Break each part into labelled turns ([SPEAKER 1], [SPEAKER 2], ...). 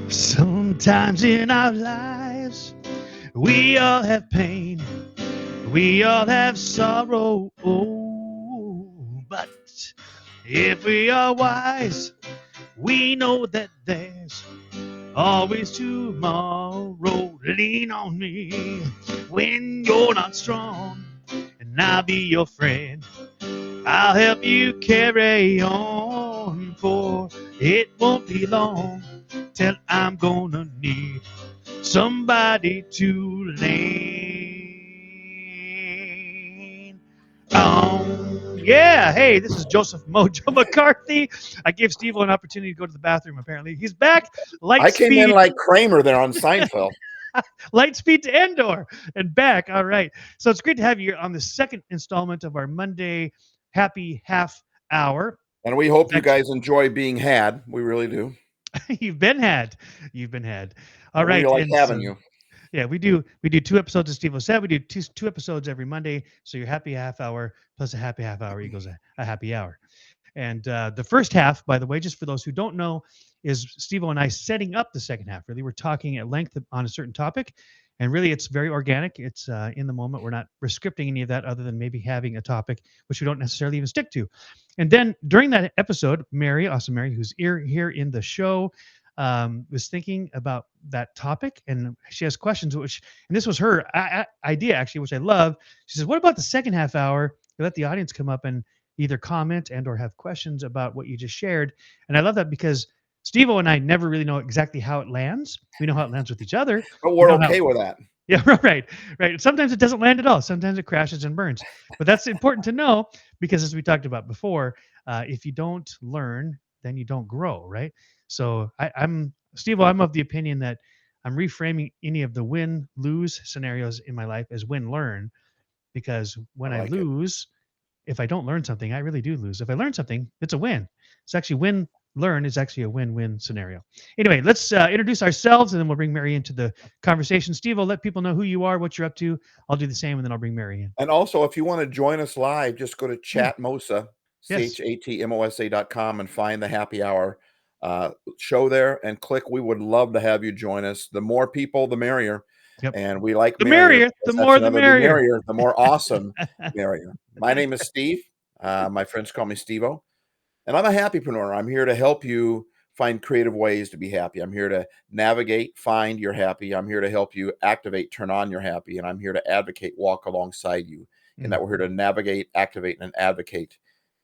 [SPEAKER 1] Sometimes in our lives, we all have pain, we all have sorrow. Oh, but if we are wise, we know that there's always tomorrow. Lean on me when you're not strong, and I'll be your friend. I'll help you carry on, for it won't be long till I'm gonna need somebody to lean on. Yeah, hey, this is Joseph Mojo McCarthy. I gave Steve an opportunity to go to the bathroom, apparently. He's back. Light
[SPEAKER 2] I came in
[SPEAKER 1] speed.
[SPEAKER 2] like Kramer there on Seinfeld.
[SPEAKER 1] Light speed to Endor and back. All right. So it's great to have you on the second installment of our Monday happy half hour.
[SPEAKER 2] And we
[SPEAKER 1] It's
[SPEAKER 2] hope you
[SPEAKER 1] actually,
[SPEAKER 2] guys enjoy being had. We really do.
[SPEAKER 1] you've been had. You've been had. All
[SPEAKER 2] And we
[SPEAKER 1] right.
[SPEAKER 2] like
[SPEAKER 1] And
[SPEAKER 2] having
[SPEAKER 1] so
[SPEAKER 2] you.
[SPEAKER 1] yeah, we do two episodes of Steve said. We do two episodes every Monday. So your happy half hour plus a happy half hour equals a happy hour. And the first half, by the way, just for those who don't know, is Steve and I setting up the second half. Really, we're talking at length on a certain topic, and really, it's very organic. It's in the moment. We're not scripting any of that, other than maybe having a topic which we don't necessarily even stick to. And then during that episode, Mary, awesome Mary, who's here in the show, was thinking about that topic, and she has questions. And this was her idea actually, which I love. She says, "What about the second half hour? You let the audience come up and either comment and or have questions about what you just shared." And I love that because Steve and I never really know exactly how it lands. We know how it lands with each other.
[SPEAKER 2] But
[SPEAKER 1] We
[SPEAKER 2] we're
[SPEAKER 1] know how
[SPEAKER 2] okay with that.
[SPEAKER 1] yeah, right. Sometimes it doesn't land at all. Sometimes it crashes and burns. But that's important to know because, as we talked about before, if you don't learn, then you don't grow, right? So I'm Steve. I'm of the opinion that I'm reframing any of the win lose scenarios in my life as win learn, because
[SPEAKER 2] I
[SPEAKER 1] when I
[SPEAKER 2] like it.
[SPEAKER 1] lose, if I don't learn something, I really do lose. If I learn something, it's a win. It's actually win learn is actually a win-win scenario. Anyway, let's introduce ourselves and then we'll bring Mary into the conversation. Steve, I'll let people know who you are, what you're up to. I'll do the same and then I'll bring Mary in.
[SPEAKER 2] And also, if you want to join us live, just go to
[SPEAKER 1] Hmm.
[SPEAKER 2] chatmosa,
[SPEAKER 1] Yes.
[SPEAKER 2] chatmosa.com and find the happy hour show there and click. We would love to have you join us. The more people, the merrier.
[SPEAKER 1] Yep.
[SPEAKER 2] And we like
[SPEAKER 1] The
[SPEAKER 2] merrier
[SPEAKER 1] merrier. The
[SPEAKER 2] because that's
[SPEAKER 1] more the
[SPEAKER 2] another the
[SPEAKER 1] merrier.
[SPEAKER 2] merrier, the more awesome merrier. My name is Steve. My friends call me Steve-O. And I'm a happypreneur. I'm here to help you find creative ways to be happy. I'm here to navigate, find your happy. I'm here to help you activate, turn on your happy. And I'm here to advocate, walk alongside you. In
[SPEAKER 1] Mm,
[SPEAKER 2] that we're here to navigate, activate, and advocate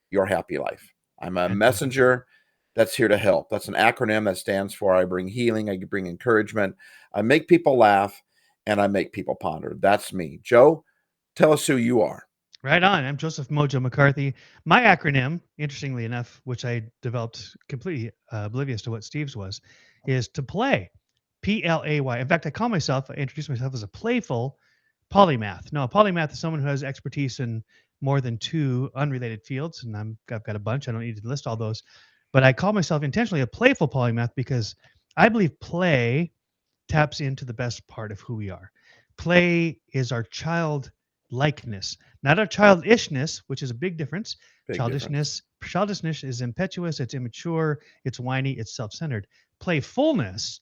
[SPEAKER 2] your happy life. I'm a
[SPEAKER 1] fantastic.
[SPEAKER 2] messenger that's here to help. That's an acronym that stands for I bring healing, I bring encouragement, I make people laugh, and I make people ponder. That's me. Joe, tell us who you are.
[SPEAKER 1] Right on. I'm Joseph Mojo McCarthy. My acronym, interestingly enough, which I developed completely oblivious to what Steve's was, is to play. PLAY. In fact, I introduce myself as a playful polymath. Now, a polymath is someone who has expertise in more than two unrelated fields, and I've got a bunch. I don't need to list all those, but I call myself intentionally a playful polymath because I believe play taps into the best part of who we are. Play is our child likeness, not our childishness, which is a big difference.
[SPEAKER 2] Big difference.
[SPEAKER 1] Childishness is impetuous, it's immature, it's whiny, it's self-centered. Playfulness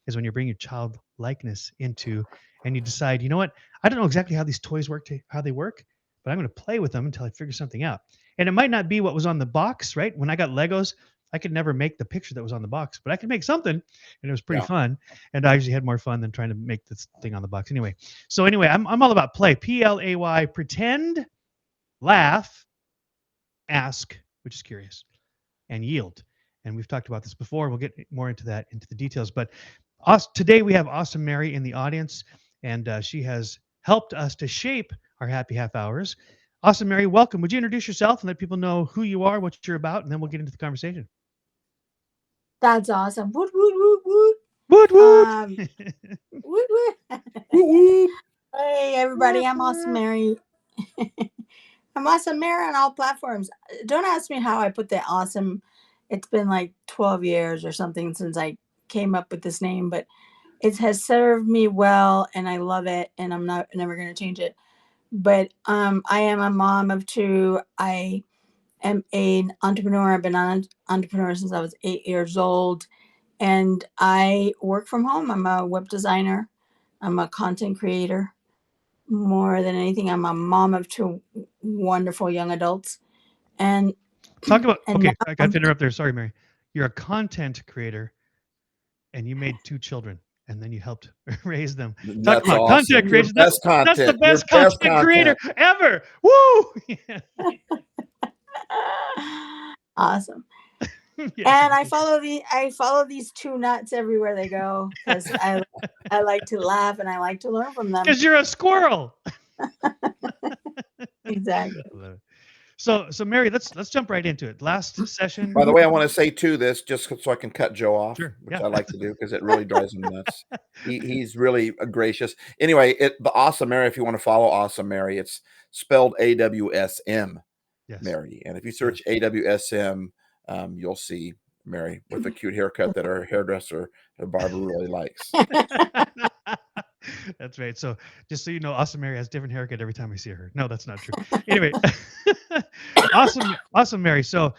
[SPEAKER 1] is when you bring your child likeness into and you decide, you know what, I don't know exactly how these toys work, how they work, but I'm going to play with them until I figure something out. And it might not be what was on the box, right? When I got Legos, I could never make the picture that was on the box, but I could make something, and it was pretty
[SPEAKER 2] Yeah.
[SPEAKER 1] fun. And I usually had more fun than trying to make this thing on the box. Anyway, I'm all about play. PLAY, pretend, laugh, ask, which is curious, and yield. And we've talked about this before. We'll get more into that, into the details. But today we have Awesome Mary in the audience, and she has helped us to shape our happy half hours. Awesome Mary, welcome. Would you introduce yourself and let people know who you are, what you're about, and then we'll get into the conversation.
[SPEAKER 3] That's awesome. Woot, woot, woot, woot.
[SPEAKER 1] Woot woot.
[SPEAKER 3] Um, woot, woot.
[SPEAKER 2] Whoop, whoop.
[SPEAKER 3] Hey, everybody. I'm Awesome Mary. I'm Awesome Mary on all platforms. Don't ask me how I put the awesome. It's been like 12 years or something since I came up with this name, but it has served me well and I love it and I'm not never going to change it. But I am a mom of two. I am an entrepreneur. I've been an entrepreneur since I was 8 years old. and I work from home. I'm a web designer. I'm a content creator. More than anything, I'm a mom of two wonderful young adults, and
[SPEAKER 1] Talk about
[SPEAKER 3] and
[SPEAKER 1] okay. I got
[SPEAKER 3] now,
[SPEAKER 1] to interrupt there. Sorry, Mary. You're a content creator, and you made 2 children, and then you helped raise them. Talk
[SPEAKER 2] That's
[SPEAKER 1] about content
[SPEAKER 2] awesome. Your
[SPEAKER 1] creation.
[SPEAKER 2] best
[SPEAKER 1] That's the
[SPEAKER 2] content. Your
[SPEAKER 1] best
[SPEAKER 2] best
[SPEAKER 1] content creator
[SPEAKER 2] content.
[SPEAKER 1] ever. Woo! Yeah.
[SPEAKER 3] awesome.
[SPEAKER 1] Yeah.
[SPEAKER 3] And I follow these two nuts everywhere they go because I like to laugh and I like to learn from them.
[SPEAKER 1] Because you're a squirrel.
[SPEAKER 3] Exactly.
[SPEAKER 1] So Mary, let's jump right into it. Last session.
[SPEAKER 2] By the way, I want to say too this just so I can cut Joe off,
[SPEAKER 1] Sure.
[SPEAKER 2] which
[SPEAKER 1] Yeah.
[SPEAKER 2] I like to do because it really drives him nuts. He's really gracious. Anyway, the Awesome Mary. If you want to follow Awesome Mary, it's spelled AWSM
[SPEAKER 1] Yes.
[SPEAKER 2] Mary, and if you
[SPEAKER 1] Yes.
[SPEAKER 2] search AWSM, you'll see Mary with the cute haircut that her hairdresser, her barber, really likes.
[SPEAKER 1] That's right. So just so you know, Awesome Mary has different haircut every time I see her. No, that's not true. Anyway, awesome Mary. So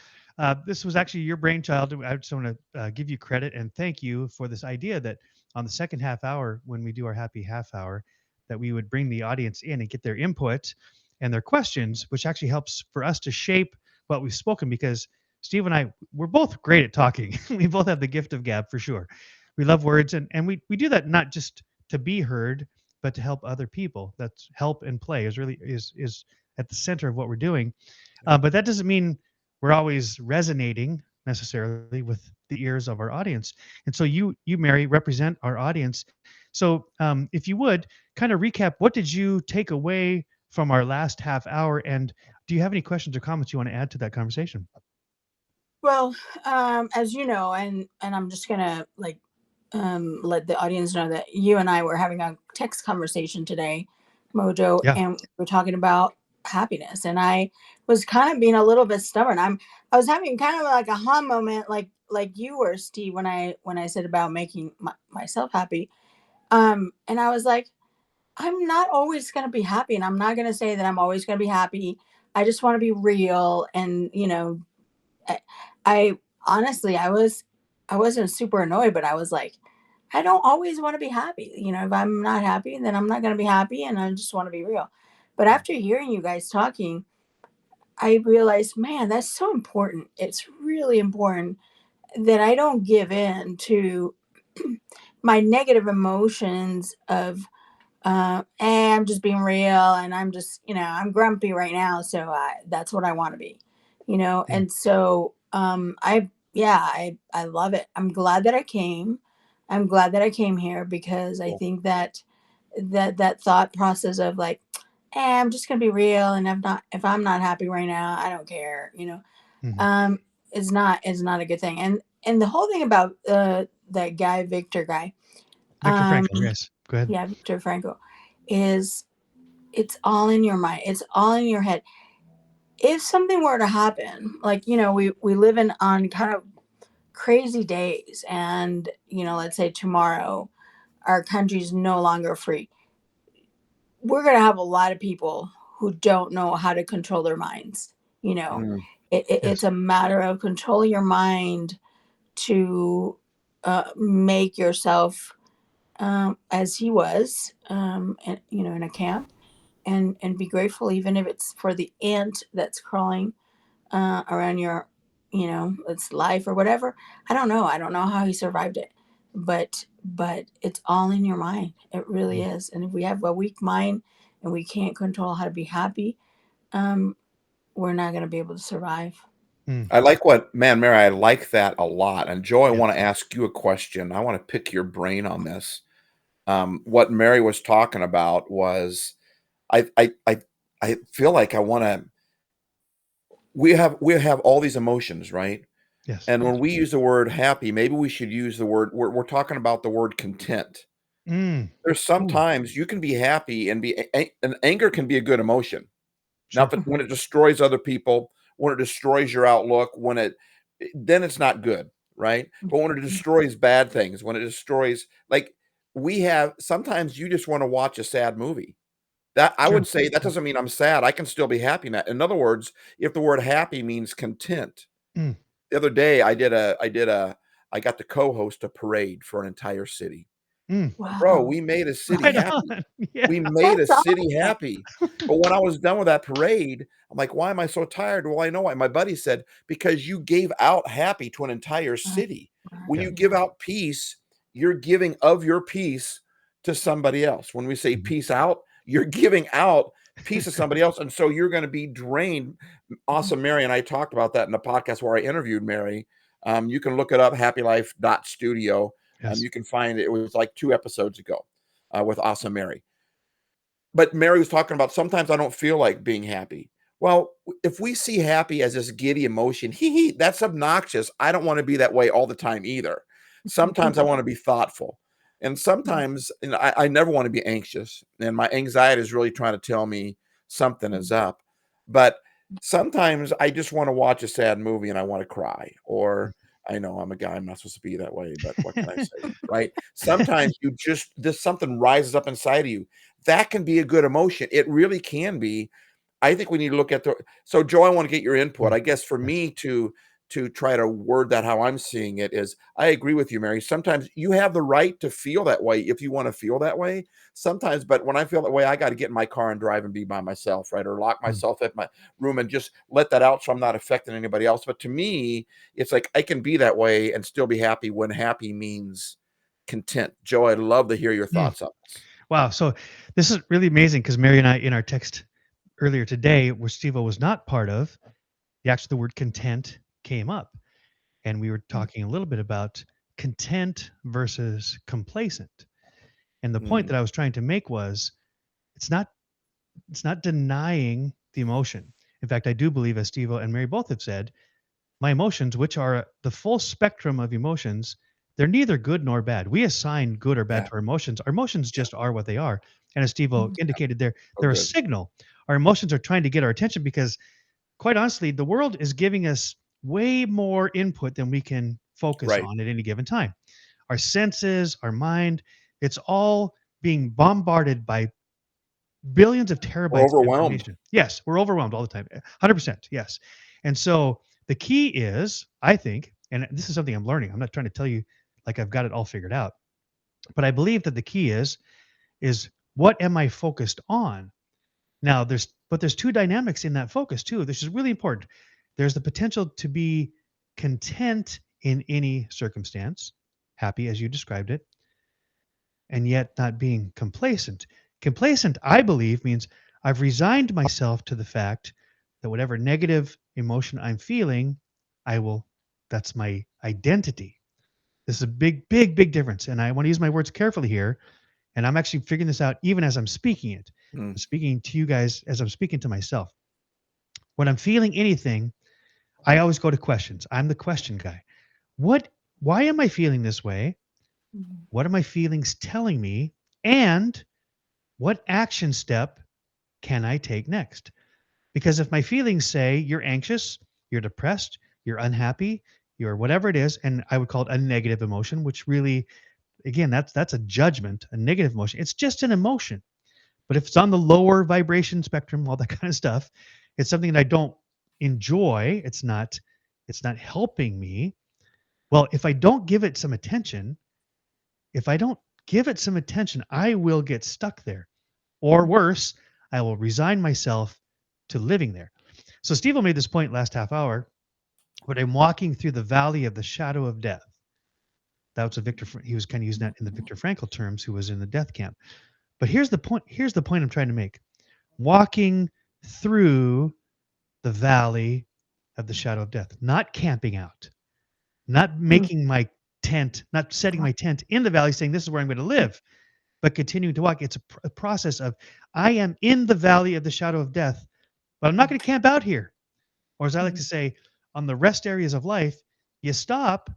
[SPEAKER 1] this was actually your brainchild. I just want to give you credit and thank you for this idea that on the second half hour, when we do our happy half hour, that we would bring the audience in and get their input and their questions, which actually helps for us to shape what we've spoken. Because Steve and I, we're both great at talking. We both have the gift of gab for sure. We love words, and we do that not just to be heard, but to help other people. That's help and play is really is at the center of what we're doing. But that doesn't mean we're always resonating necessarily with the ears of our audience. And so you Mary represent our audience. So if you would kind of recap, what did you take away from our last half hour, and do you have any questions or comments you want to add to that conversation?
[SPEAKER 3] Well, as you know, and I'm just gonna like let the audience know that you and I were having a text conversation today, Mojo,
[SPEAKER 1] Yeah.
[SPEAKER 3] and we're talking about happiness. And I was kind of being a little bit stubborn. I was having kind of like a aha moment, like you were, Steve, when I said about making myself happy. And I was like, I'm not always gonna be happy, and I'm not gonna say that I'm always gonna be happy. I just want to be real, and I, I honestly, I wasn't super annoyed, but I was like, I don't always want to be happy. If I'm not happy, then I'm not going to be happy, and I just want to be real. But after hearing you guys talking, I realized, man, that's so important. It's really important that I don't give in to my negative emotions of I'm just being real, and I'm just, I'm grumpy right now, so that's what I want to be,
[SPEAKER 1] Mm.
[SPEAKER 3] and so yeah, I love it. I'm glad that I came. I'm glad that I came here because I
[SPEAKER 2] Cool.
[SPEAKER 3] think that that thought process of like, I'm just gonna be real, and if I'm not happy right now, I don't care,
[SPEAKER 1] Mhm.
[SPEAKER 3] um, is not a good thing. And the whole thing about that guy Victor guy,
[SPEAKER 1] Victor
[SPEAKER 3] um,
[SPEAKER 1] Frankl, yes. Go ahead.
[SPEAKER 3] yeah, Victor Franco, is it's all in your mind. It's all in your head. If something were to happen, like, we live in on kind of crazy days, and let's say tomorrow our country's no longer free. We're going to have a lot of people who don't know how to control their minds. You know,
[SPEAKER 2] Mm,
[SPEAKER 3] it's
[SPEAKER 1] Yes.
[SPEAKER 3] a matter of controlling your mind to make yourself as he was, in a camp, and be grateful, even if it's for the ant that's crawling around your, its life or whatever. I don't know how he survived it, but it's all in your mind. It really
[SPEAKER 1] Mm.
[SPEAKER 3] is. And if we have a weak mind and we can't control how to be happy, um, we're not going to be able to survive.
[SPEAKER 1] Mm.
[SPEAKER 2] I like Mary, I like that a lot. And Joe, I
[SPEAKER 1] Yeah.
[SPEAKER 2] want to ask you a question. I want to pick your brain on this. What Mary was talking about was I I I I feel like I want to we have all these emotions, right?
[SPEAKER 1] Yes.
[SPEAKER 2] And when we use the word happy, maybe we should use the word we're talking about the word content.
[SPEAKER 1] Mm.
[SPEAKER 2] There's
[SPEAKER 1] Ooh.
[SPEAKER 2] sometimes you can be happy and and anger can be a good emotion. Now,
[SPEAKER 1] Sure.
[SPEAKER 2] if when it destroys other people, when it destroys your outlook, then it's not good, right? But when it destroys bad things, when it destroys like we have sometimes you just want to watch a sad movie. That I
[SPEAKER 1] Sure.
[SPEAKER 2] would say that doesn't mean I'm sad. I can still be happy in that. In other words, if the word happy means content.
[SPEAKER 1] Mm.
[SPEAKER 2] The other day I did a I got to co-host a parade for an entire city.
[SPEAKER 1] Mm,
[SPEAKER 2] Bro,
[SPEAKER 3] Wow.
[SPEAKER 2] we made a city
[SPEAKER 1] right
[SPEAKER 2] happy.
[SPEAKER 1] on. Yeah.
[SPEAKER 2] We made a
[SPEAKER 3] That's
[SPEAKER 2] city
[SPEAKER 3] awesome.
[SPEAKER 2] happy. But when I was done with that parade, I'm like, "Why am I so tired?" Well, I know why. My buddy said, "Because you gave out happy to an entire
[SPEAKER 3] Right,
[SPEAKER 2] city. When
[SPEAKER 3] right,
[SPEAKER 1] Yeah.
[SPEAKER 2] you give
[SPEAKER 3] yeah.
[SPEAKER 2] out peace, you're giving of your peace to somebody else. When we say
[SPEAKER 1] Mhm.
[SPEAKER 2] peace out, you're giving out peace to somebody else, and so you're gonna be drained."
[SPEAKER 3] Mhm.
[SPEAKER 2] Awesome Mary and I talked about that in the podcast where I interviewed Mary. You can look it up, happylife.studio.
[SPEAKER 1] Yes.
[SPEAKER 2] You can find it. It was like 2 episodes ago, with Awesome Mary. But Mary was talking about sometimes I don't feel like being happy. Well, if we see happy as this giddy emotion, hee hee, that's obnoxious. I don't want to be that way all the time either. Sometimes I want to be thoughtful. And sometimes I never want to be anxious. And my anxiety is really trying to tell me something is up. But sometimes I just want to watch a sad movie and I want to cry. Or I know I'm a guy, I'm not supposed to be that way, but what can I say? Right? Sometimes you just, this something rises up inside of you that can be a good emotion. It really can be. I think we need to look at the so Joe, I want to get your input.
[SPEAKER 1] Mm,
[SPEAKER 2] I guess for
[SPEAKER 1] yes.
[SPEAKER 2] me to try to word that how I'm seeing it is I agree with you, Mary. Sometimes you have the right to feel that way if you want to feel that way. Sometimes, but when I feel that way, I got to get in my car and drive and be by myself, right? Or lock
[SPEAKER 1] Mm,
[SPEAKER 2] myself at my room and just let that out so I'm not affecting anybody else. But to me, it's like I can be that way and still be happy when happy means content. Joe, I'd love to hear your
[SPEAKER 1] mm.
[SPEAKER 2] thoughts on this.
[SPEAKER 1] Wow. So this is really amazing because Mary and I, in our text earlier today, where Steve was not part of, the word content came up. And we were talking a little bit about content versus complacent. And the point
[SPEAKER 2] Mm,
[SPEAKER 1] that I was trying to make was it's not it's not denying the emotion. In fact, I do believe, as Steve and Mary both have said, my emotions, which are the full spectrum of emotions, they're neither good nor bad. We assign good or bad
[SPEAKER 2] yeah,
[SPEAKER 1] to our emotions. Our emotions
[SPEAKER 2] yeah,
[SPEAKER 1] just are what they are. And as Steve
[SPEAKER 3] Mhm.
[SPEAKER 1] indicated, they're
[SPEAKER 2] so
[SPEAKER 1] they're a
[SPEAKER 2] good.
[SPEAKER 1] signal. Our emotions are trying to get our attention because, quite honestly, the world is giving us way more input than we can focus
[SPEAKER 2] Right.
[SPEAKER 1] on at any given time. Our senses, our mind, it's all being bombarded by billions of
[SPEAKER 2] We're
[SPEAKER 1] terabytes of
[SPEAKER 2] overwhelmed.
[SPEAKER 1] information. Yes, we're overwhelmed all the time. 100%. Yes. And so the key is, I think, and this is something I'm learning. I'm not trying to tell you like I've got it all figured out, but I believe that the key is what am I focused on? Now there's two dynamics in that focus too. This is really important. There's the potential to be content in any circumstance, happy as you described it, and yet not being complacent. Complacent, I believe, means I've resigned myself to the fact that whatever negative emotion I'm feeling, I will, that's my identity. This is a big, big, big difference. And I want to use my words carefully here. And I'm actually figuring this out even as I'm speaking it.
[SPEAKER 2] Mm,
[SPEAKER 1] I'm speaking to you guys as I'm speaking to myself. When I'm feeling anything, I always go to questions. I'm the question guy. What, why am I feeling this way?
[SPEAKER 3] Mhm.
[SPEAKER 1] What are my feelings telling me? And what action step can I take next? Because if my feelings say you're anxious, you're depressed, you're unhappy, you're whatever it is, and I would call it a negative emotion, which really, again, that's a judgment, a negative emotion. It's just an emotion. But if it's on the lower vibration spectrum, all that kind of stuff, it's something that I don't enjoy. It's not helping me. Well, if I don't give it some attention, if I don't give it some attention, I will get stuck there. Or worse, I will resign myself to living there. So Steve made this point last half hour when I'm walking through the valley of the shadow of death. That was a he was kind of using that in the Viktor Frankl terms, who was in the death camp. But here's the point. Here's the point I'm trying to make. Walking through the valley of the shadow of death, not camping out, not
[SPEAKER 3] Mhm.
[SPEAKER 1] making my tent, not setting my tent in the valley saying this is where I'm going to live, but continuing to walk. It's a process of I am in the valley of the shadow of death, but I'm not going to camp out here. Or as I like to
[SPEAKER 3] Mhm.
[SPEAKER 1] say, on the rest areas of life, you stop,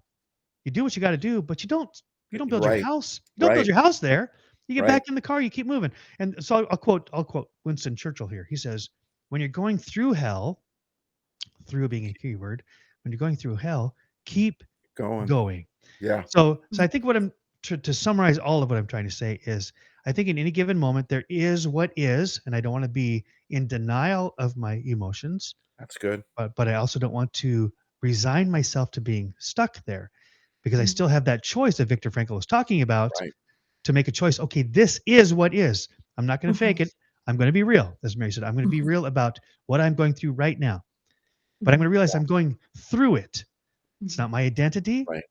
[SPEAKER 1] you do what you got to do, but you don't build your
[SPEAKER 2] right,
[SPEAKER 1] house. You don't build
[SPEAKER 2] right,
[SPEAKER 1] your house there. You get
[SPEAKER 2] right.
[SPEAKER 1] back in the car, you keep moving. And so I'll quote Winston Churchill here. He says, when you're going through hell, through being a key word, when you're going through hell, keep
[SPEAKER 2] Going.
[SPEAKER 1] going.
[SPEAKER 2] Yeah,
[SPEAKER 1] So I think what I'm to summarize all of what I'm trying to say is I think in any given moment there is what is, and I don't want to be in denial of my emotions,
[SPEAKER 2] that's good.
[SPEAKER 1] but I also don't want to resign myself to being stuck there. because I
[SPEAKER 3] Mhm.
[SPEAKER 1] still have that choice that Viktor Frankl was talking about
[SPEAKER 2] Right.
[SPEAKER 1] to make a choice. Okay, this is what is. I'm not going to
[SPEAKER 3] Mhm.
[SPEAKER 1] fake it. I'm going to be real. As Mary said, I'm going to be
[SPEAKER 3] Mhm.
[SPEAKER 1] real about what I'm going through right now. But I'm going to
[SPEAKER 3] Mhm.
[SPEAKER 1] realize I'm going through it. It's
[SPEAKER 3] Mhm.
[SPEAKER 1] not my identity.
[SPEAKER 2] Right.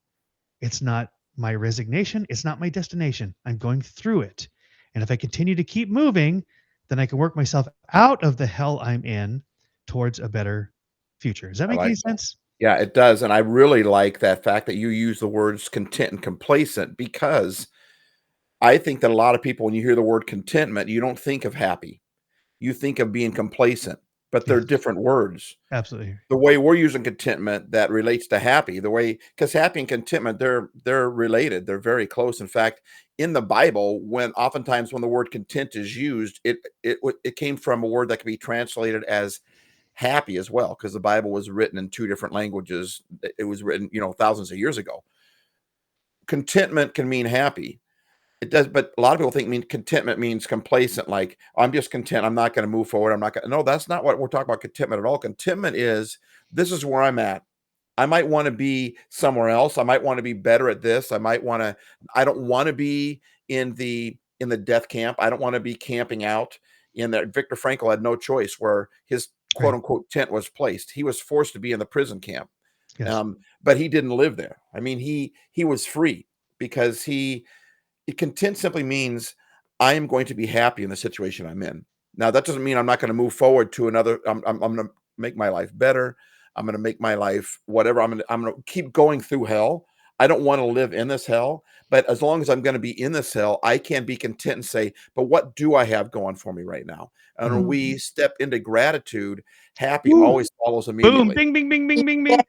[SPEAKER 1] It's not my resignation. It's not my destination. I'm going through it. And if I continue to keep moving, then I can work myself out of the hell I'm in towards a better future. Does that
[SPEAKER 2] I
[SPEAKER 1] make any
[SPEAKER 2] like that.
[SPEAKER 1] sense?
[SPEAKER 2] Yeah, it does, and I really like that fact that you use the words content and complacent because I think that a lot of people, when you hear the word contentment, you don't think of happy. You think of being complacent, but they're
[SPEAKER 1] Yes,
[SPEAKER 2] different words.
[SPEAKER 1] absolutely.
[SPEAKER 2] The way we're using contentment that relates to happy, the way because happy and contentment, they're related. They're very close. In fact, in the Bible, when oftentimes when the word content is used, it came from a word that can be translated as happy as well, because the Bible was written in two different languages. It was written, thousands of years ago. Contentment can mean happy. It does, but a lot of people think contentment means complacent, like I'm just content. I'm not going to move forward. I'm not going to. No, that's not what we're talking about contentment at all. Contentment is this is where I'm at. I might want to be somewhere else. I might want to be better at this. I don't want to be in the death camp. I don't want to be camping out in that. Viktor Frankl had no choice where his quote
[SPEAKER 1] Right.
[SPEAKER 2] unquote tent was placed. He was forced to be in the prison camp.
[SPEAKER 1] Yes.
[SPEAKER 2] But he didn't live there. I mean, he was free because content simply means I am going to be happy in the situation I'm in. Now, that doesn't mean I'm not going to move forward to another. I'm going to make my life better. I'm going to make my life whatever. I'm going to keep going through hell. I don't want to live in this hell, but as long as I'm going to be in this hell, I can be content and say, but what do I have going for me right now? And when
[SPEAKER 1] Mhm.
[SPEAKER 2] we
[SPEAKER 3] Mhm.
[SPEAKER 2] step into gratitude, happy
[SPEAKER 1] Woo!
[SPEAKER 2] always follows
[SPEAKER 1] Boom!
[SPEAKER 2] immediately.
[SPEAKER 1] Bing! Bing! Bing! Bing! Bing!
[SPEAKER 3] Yeah,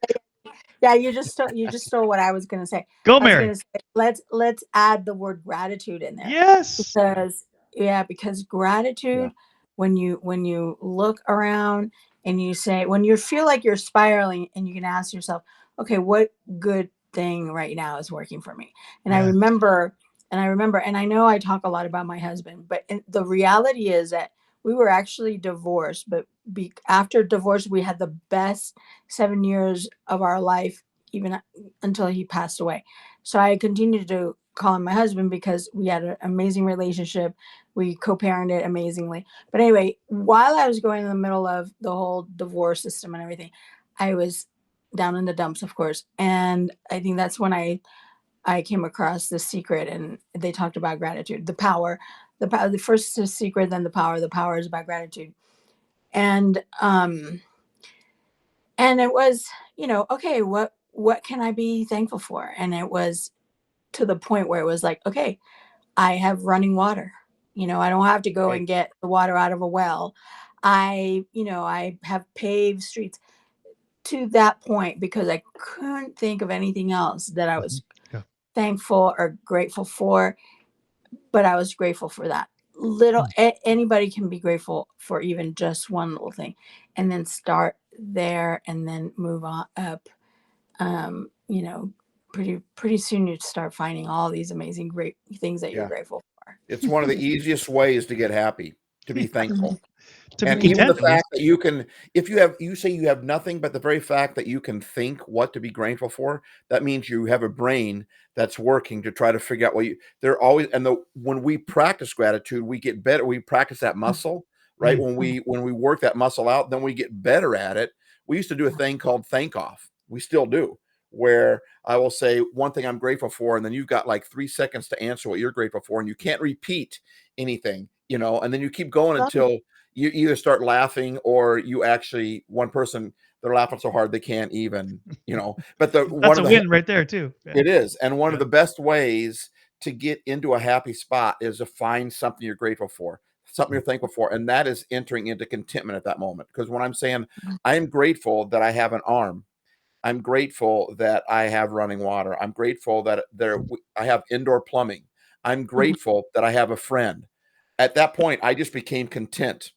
[SPEAKER 1] Bing!
[SPEAKER 3] yeah, you just stole what I was gonna say.
[SPEAKER 1] Go,
[SPEAKER 3] I was gonna
[SPEAKER 1] Mary.
[SPEAKER 3] say let's add the word gratitude in there
[SPEAKER 1] Yes.
[SPEAKER 3] because yeah, because
[SPEAKER 2] Yeah,
[SPEAKER 3] gratitude when you look around and you say when you feel like you're spiraling and you can ask yourself, okay, what good thing right now is working for me? And I
[SPEAKER 1] Yes.
[SPEAKER 3] remember and I know I talk a lot about my husband, but the reality is that we were actually divorced, but after divorce we had the best 7 years of our life, even until he passed away. So I continued to call him my husband because we had an amazing relationship. We co-parented amazingly. But anyway, while I was going in the middle of the whole divorce system and everything, I was down in the dumps, of course. And I think that's when I came across The Secret, and they talked about gratitude, the power, the first secret, then the power. The power is about gratitude. And and it was, okay, what can I be thankful for? And it was to the point where it was like, okay, I have running water. I don't have to go
[SPEAKER 2] right.
[SPEAKER 3] and get the water out of a well. I have paved streets to that point because I couldn't think of anything else that I
[SPEAKER 1] Mhm.
[SPEAKER 3] was
[SPEAKER 1] Yeah.
[SPEAKER 3] thankful or grateful for, but I was grateful for that little.
[SPEAKER 1] Mm.
[SPEAKER 3] Anybody can be grateful for even just one little thing, and then start there and then move on up. um, you know, pretty soon you start finding all these amazing great things that you're
[SPEAKER 2] Yeah.
[SPEAKER 3] grateful for.
[SPEAKER 2] It's one of the easiest ways to get happy, to be
[SPEAKER 3] Mhm.
[SPEAKER 2] thankful.
[SPEAKER 1] To be
[SPEAKER 2] And even the
[SPEAKER 1] content, at
[SPEAKER 2] fact
[SPEAKER 1] least.
[SPEAKER 2] that if you say you have nothing, but the very fact that you can think what to be grateful for, that means you have a brain that's working to try to figure out what you they're always and the when we practice gratitude, we get better. We practice that muscle, right?
[SPEAKER 1] Mm.
[SPEAKER 2] When we work that muscle out, then we get better at it. We used to do a thing called thank off. We still do, where I will say one thing I'm grateful for, and then you've got like 3 seconds to answer what you're grateful for, and you can't repeat anything, and then you keep going until you either start laughing or you actually one person they're laughing so hard they can't even but the one
[SPEAKER 1] That's
[SPEAKER 2] of
[SPEAKER 1] a
[SPEAKER 2] the
[SPEAKER 1] win right there too. Yeah.
[SPEAKER 2] it is and one of
[SPEAKER 1] Yeah.
[SPEAKER 2] the best ways to get into a happy spot is to find something you're grateful for, something
[SPEAKER 1] Mm.
[SPEAKER 2] you're thankful for, and that is entering into contentment at that moment. Because when I'm saying I am grateful that I have an arm, I'm grateful that I have running water, I'm grateful that I have indoor plumbing, I'm
[SPEAKER 3] Mhm.
[SPEAKER 2] grateful that I have a friend. At that point I just became content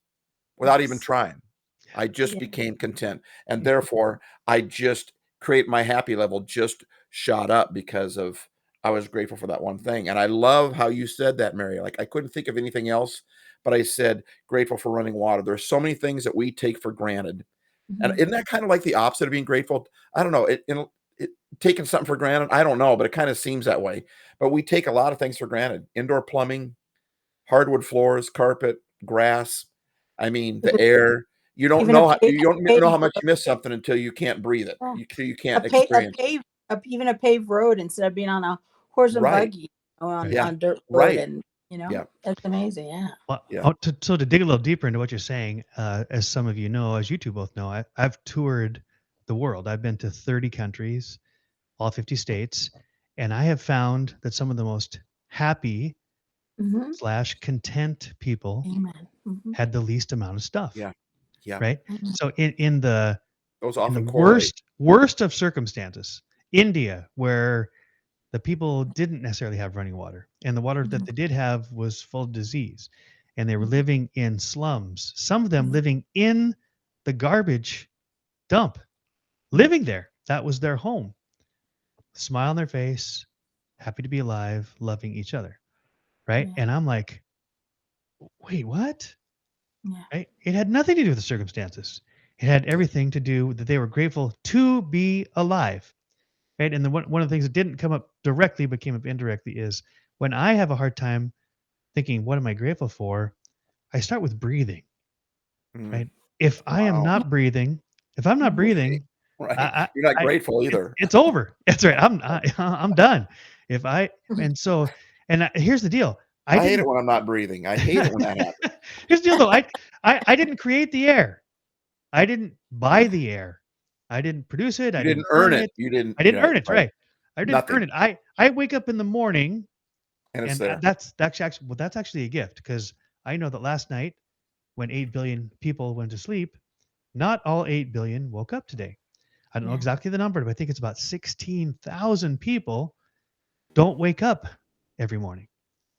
[SPEAKER 2] without even
[SPEAKER 3] Yes.
[SPEAKER 2] trying. I just
[SPEAKER 3] Yeah.
[SPEAKER 2] became content. And therefore, I just create my happy level just shot up because of I was grateful for that one thing. And I love how you said that, Mary. Like I couldn't think of anything else, but I said grateful for running water. There's so many things that we take for granted. And
[SPEAKER 3] Mhm.
[SPEAKER 2] isn't that kind of like the opposite of being grateful? I don't know. It taking something for granted? I don't know, but it kind of seems that way. But we take a lot of things for granted. Indoor plumbing, hardwood floors, carpet, grass. I mean, the
[SPEAKER 3] even
[SPEAKER 2] air.
[SPEAKER 3] even a
[SPEAKER 2] You don't know how
[SPEAKER 3] paved
[SPEAKER 2] much you miss something until you can't breathe it.
[SPEAKER 3] yeah,
[SPEAKER 2] You
[SPEAKER 3] a
[SPEAKER 2] can't
[SPEAKER 3] pa- a
[SPEAKER 2] experience it.
[SPEAKER 3] paved even a paved road instead of being on a horse and
[SPEAKER 2] Right.
[SPEAKER 3] buggy on
[SPEAKER 1] Right.
[SPEAKER 2] Yeah.
[SPEAKER 3] dirt road,
[SPEAKER 2] Right.
[SPEAKER 3] and
[SPEAKER 2] Yeah.
[SPEAKER 3] it's amazing. Yeah.
[SPEAKER 1] Well,
[SPEAKER 2] Yeah.
[SPEAKER 1] so to dig a little deeper into what you're saying, as some of you know, as you two both know, I've toured the world. I've been to 30 countries, all 50 states, and I have found that some of the most happy
[SPEAKER 3] Hmm.
[SPEAKER 1] slash content people
[SPEAKER 3] Amen. Hmm.
[SPEAKER 1] had the least amount of stuff,
[SPEAKER 2] Yeah. Yeah.
[SPEAKER 1] right?
[SPEAKER 3] Amen.
[SPEAKER 1] So
[SPEAKER 2] Those
[SPEAKER 1] in the
[SPEAKER 2] often correlate.
[SPEAKER 1] worst of circumstances, India, where the people didn't necessarily have running water, and the water that
[SPEAKER 3] Mhm.
[SPEAKER 1] they did have was full of disease, and they were
[SPEAKER 3] Mhm.
[SPEAKER 1] living in slums, some of them
[SPEAKER 3] Mhm.
[SPEAKER 1] living in the garbage dump, living there. That was their home. Smile on their face, happy to be alive, loving each other, right?
[SPEAKER 3] Yeah.
[SPEAKER 1] And I'm like, wait, what?
[SPEAKER 3] Yeah.
[SPEAKER 1] Right? It had nothing to do with the circumstances. It had everything to do that they were grateful to be alive. Right. And then one of the things that didn't come up directly but came up indirectly is when I have a hard time thinking, what am I grateful for? I start with breathing.
[SPEAKER 2] Mm,
[SPEAKER 1] Right. If I am
[SPEAKER 2] wow.
[SPEAKER 3] Yeah.
[SPEAKER 1] not breathing, if I'm not
[SPEAKER 3] Mhm.
[SPEAKER 2] Right.
[SPEAKER 1] breathing,
[SPEAKER 2] Right.
[SPEAKER 1] I,
[SPEAKER 2] You're not
[SPEAKER 1] I
[SPEAKER 2] grateful either.
[SPEAKER 1] it's over. That's right. I'm done. If I and so and here's the deal. I
[SPEAKER 2] I hate it
[SPEAKER 1] didn't.
[SPEAKER 2] when I'm not breathing. I hate it when that happens.
[SPEAKER 1] Here's the deal though. I didn't create the air. I didn't buy the air. I didn't produce it.
[SPEAKER 2] You
[SPEAKER 1] I
[SPEAKER 2] didn't
[SPEAKER 1] didn't
[SPEAKER 2] earn
[SPEAKER 1] earn
[SPEAKER 2] it.
[SPEAKER 1] it.
[SPEAKER 2] You didn't.
[SPEAKER 1] I didn't
[SPEAKER 2] Yeah.
[SPEAKER 1] earn it.
[SPEAKER 2] Right.
[SPEAKER 1] Right. I didn't earn
[SPEAKER 2] Nothing.
[SPEAKER 1] it. I wake up in the morning,
[SPEAKER 2] And it's
[SPEAKER 1] and
[SPEAKER 2] there.
[SPEAKER 1] that's actually a gift because I know that last night when 8 billion people went to sleep, not all 8 billion woke up today. I don't know
[SPEAKER 3] Yeah.
[SPEAKER 1] exactly the number, but I think it's about 16,000 people don't wake up every morning.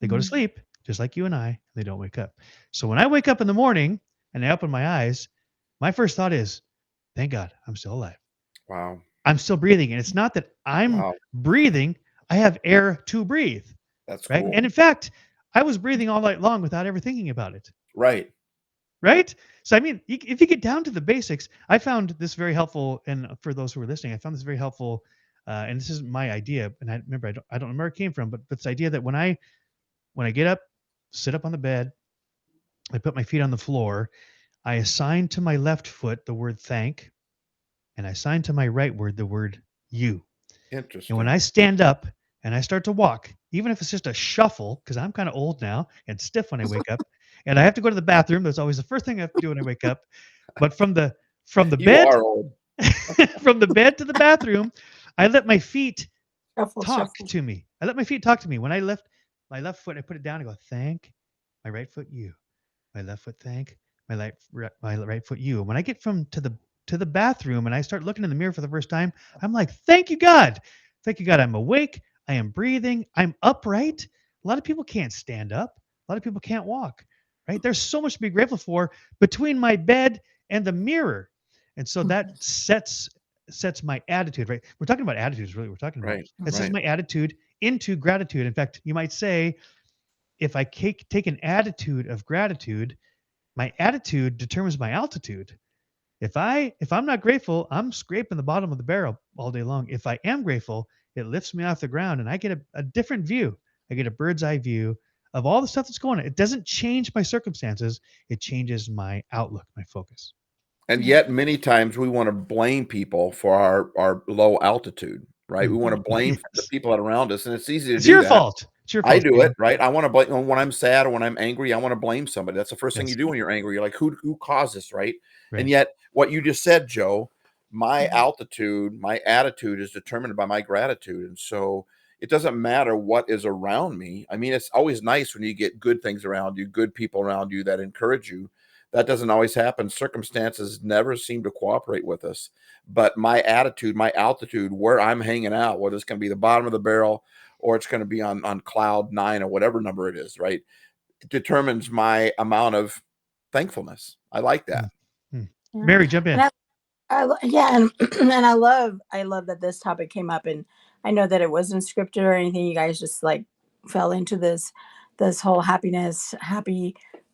[SPEAKER 1] They go to
[SPEAKER 3] Mhm.
[SPEAKER 1] sleep just like you and I. They don't wake up. So when I wake up in the morning and I open my eyes, my first thought is, thank God I'm still alive.
[SPEAKER 2] Wow.
[SPEAKER 1] I'm still breathing. And it's not that I'm
[SPEAKER 2] Wow.
[SPEAKER 1] breathing, I have air to breathe.
[SPEAKER 2] That's
[SPEAKER 1] Right.
[SPEAKER 2] cool.
[SPEAKER 1] And in fact, I was breathing all night long without ever thinking about it.
[SPEAKER 2] Right.
[SPEAKER 1] Right. So, I mean, if you get down to the basics, I found this very helpful. And for those who are listening, I found this very helpful. And this isn't my idea. And I remember, I don't know where it came from, but this idea that when I get up, sit up on the bed, I put my feet on the floor, I assign to my left foot the word thank, and I assign to my right word the word you. And when
[SPEAKER 2] Interesting.
[SPEAKER 1] I stand up and I start to walk, even if it's just a shuffle, because I'm kind of old now and stiff when I wake up, and I have to go to the bathroom. That's always the first thing I have to do when I wake up. But from the
[SPEAKER 2] You
[SPEAKER 1] bed
[SPEAKER 2] are old.
[SPEAKER 1] from the bed to the bathroom, I let my feet
[SPEAKER 3] Shuffle,
[SPEAKER 1] talk
[SPEAKER 3] shuffle.
[SPEAKER 1] to me. I let my feet talk to me. When I lift my left foot, I put it down. I go thank my right foot you. My left foot thank my right foot you. When I get to the bathroom and I start looking in the mirror for the first time, I'm like, thank you God, I'm awake, I am breathing, I'm upright. A lot of people can't stand up. A lot of people can't walk. Right? There's so much to be grateful for between my bed and the mirror, and so that
[SPEAKER 3] Mhm.
[SPEAKER 1] sets my attitude. Right? We're talking about attitudes. Really, we're talking about
[SPEAKER 2] Right.
[SPEAKER 1] that sets
[SPEAKER 2] Right.
[SPEAKER 1] my attitude into gratitude. In fact, you might say if I take an attitude of gratitude, my attitude determines my altitude. If I'm not grateful, I'm scraping the bottom of the barrel all day long. If I am grateful, it lifts me off the ground and I get a different view. I get a bird's eye view of all the stuff that's going on. It doesn't change my circumstances, it changes my outlook, my focus.
[SPEAKER 2] And
[SPEAKER 3] Yeah.
[SPEAKER 2] yet, many times we want to blame people for our low altitude. Right. We
[SPEAKER 1] Mm.
[SPEAKER 2] want to blame the
[SPEAKER 1] Yes.
[SPEAKER 2] people that are around us, and it's easy to
[SPEAKER 1] It's
[SPEAKER 2] do
[SPEAKER 1] your
[SPEAKER 2] that.
[SPEAKER 1] fault. It's your
[SPEAKER 2] I
[SPEAKER 1] fault,
[SPEAKER 2] do it,
[SPEAKER 1] Stephen.
[SPEAKER 2] right? I want to blame when I'm sad or when I'm angry. I want to blame somebody. That's the first thing you
[SPEAKER 1] Yes.
[SPEAKER 2] do when you're angry. You're like, who caused this, right? And
[SPEAKER 1] Right.
[SPEAKER 2] yet, what you just said, Joe, my
[SPEAKER 3] Mhm.
[SPEAKER 2] altitude, my attitude is determined by my gratitude, and so it doesn't matter what is around me. I mean, it's always nice when you get good things around you, good people around you that encourage you. That doesn't always happen. Circumstances never seem to cooperate with us. But my attitude, my altitude, where I'm hanging out, whether it's going to be the bottom of the barrel or it's going to be on cloud nine or whatever number it is, right? It determines my amount of thankfulness. I like that.
[SPEAKER 1] Mm. Mm.
[SPEAKER 3] Yeah.
[SPEAKER 1] Mary, jump
[SPEAKER 3] And
[SPEAKER 1] in.
[SPEAKER 3] yeah, and and I love that this topic came up, and I know that it wasn't scripted or anything. You guys just like fell into this whole happiness,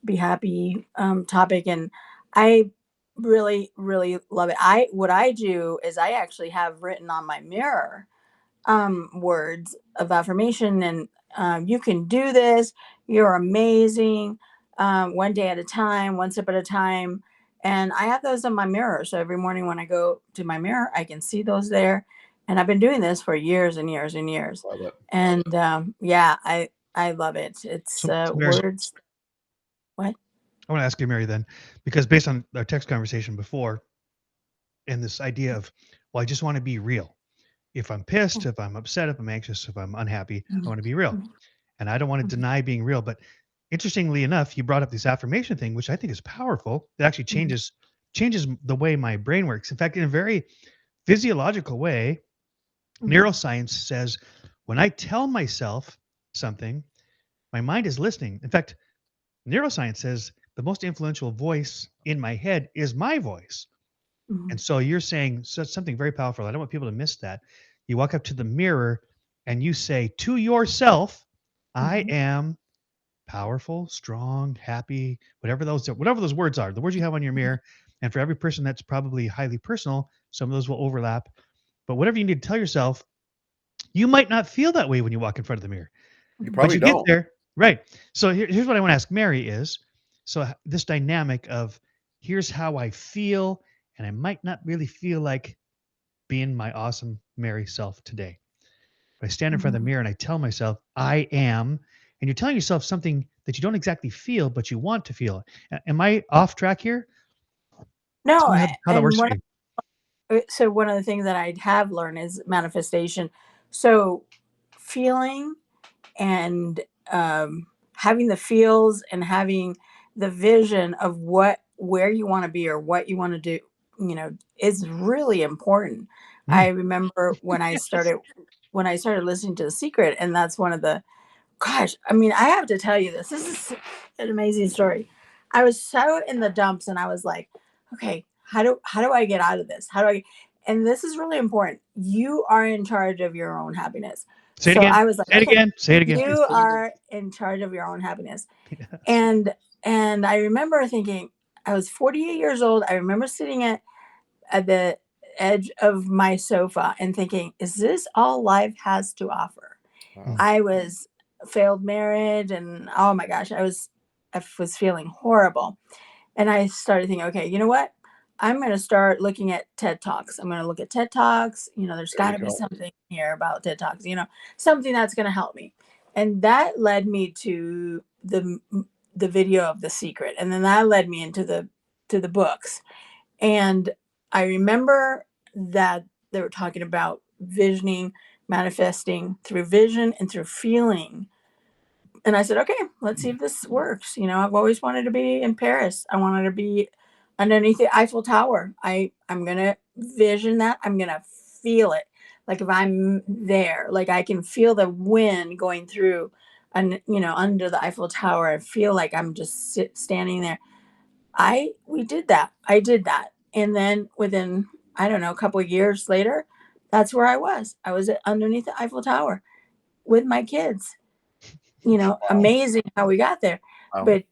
[SPEAKER 3] be happy topic, and I really love it. I what I do is I actually have written on my mirror. words of affirmation, and you can do this. You're amazing. One day at a time, one step at a time. And I have those on my mirror. So every morning when I go to my mirror, I can see those there. And I've been doing this for years and years and years.
[SPEAKER 2] Love it.
[SPEAKER 3] And yeah, I love it. It's
[SPEAKER 1] So Mary,
[SPEAKER 3] words. What?
[SPEAKER 1] I want to ask you, Mary, then, because based on our text conversation before, and this idea of, well, I just want to be real. If I'm pissed, if I'm upset, if I'm anxious, if I'm unhappy, I want to be real. And I don't want to deny being real. But interestingly enough, you brought up this affirmation thing, which I think is powerful. It actually changes the way my brain works. In fact, in a very physiological way, neuroscience says when I tell myself something, my mind is listening. In fact, neuroscience says the most influential voice in my head is my voice. And so you're saying something very powerful. I don't want people to miss that. You walk up to the mirror and you say to yourself, I am powerful, strong, happy, whatever those words are, the words you have on your mirror. And for every person that's probably highly personal, some of those will overlap. But whatever you need to tell yourself, you might not feel that way when you walk in front of the mirror,
[SPEAKER 2] You
[SPEAKER 1] but
[SPEAKER 2] probably
[SPEAKER 1] you get
[SPEAKER 2] don't.
[SPEAKER 1] there. Right. So here's what I want to ask Mary is, so this dynamic of here's how I feel, and I might not really feel like being my awesome Mary self today. But I stand in front of the mirror and I tell myself, I am, and you're telling yourself something that you don't exactly feel, but you want to feel. Am I off track here? Tell
[SPEAKER 3] No,
[SPEAKER 1] me how that works
[SPEAKER 3] and
[SPEAKER 1] for you.
[SPEAKER 3] so one of the things that I have learned is manifestation. So feeling and having the feels and having the vision of where you want to be or what you want to do, is really important. I
[SPEAKER 1] Mm,
[SPEAKER 3] remember
[SPEAKER 1] yes.
[SPEAKER 3] when I started listening to The Secret, and that's one of the, gosh, I mean, I have to tell you this. This is an amazing story. I was so in the dumps, and I was like, okay, how do I get out of this? How do I? And this is really important. You are in charge of your own happiness.
[SPEAKER 1] Say it
[SPEAKER 3] So
[SPEAKER 1] again.
[SPEAKER 3] I was like,
[SPEAKER 1] Say it
[SPEAKER 3] okay,
[SPEAKER 1] again. Say it again, please.
[SPEAKER 3] you are in charge of your own happiness.
[SPEAKER 1] Yes.
[SPEAKER 3] And I remember thinking, I was 48 years old. I remember sitting at the edge of my sofa and thinking, is this all life has to offer?
[SPEAKER 2] Wow.
[SPEAKER 1] Mm,
[SPEAKER 3] I was failed marriage, and oh my gosh, I was feeling horrible. And I started thinking, okay, you know what? I'm going to start looking at TED Talks. I'm going to look at TED Talks. There's
[SPEAKER 2] There
[SPEAKER 3] got
[SPEAKER 2] you
[SPEAKER 3] to be
[SPEAKER 2] go.
[SPEAKER 3] something here about TED Talks, something that's going to help me. And that led me to the video of The Secret. And then that led me into the books. And I remember that they were talking about visioning, manifesting through vision and through feeling. And I said, okay, let's see if this works. I've always wanted to be in Paris. I wanted to be underneath the Eiffel Tower. I'm gonna vision that. I'm gonna feel it. Like if I'm there, like I can feel the wind going through, and under the Eiffel Tower. I feel like I'm just standing there. We did that. I did that, and then within, I don't know, a couple of years later, that's where I was. I was underneath the Eiffel Tower with my kids.
[SPEAKER 2] Wow.
[SPEAKER 3] Amazing how we got there.
[SPEAKER 2] Wow.
[SPEAKER 3] But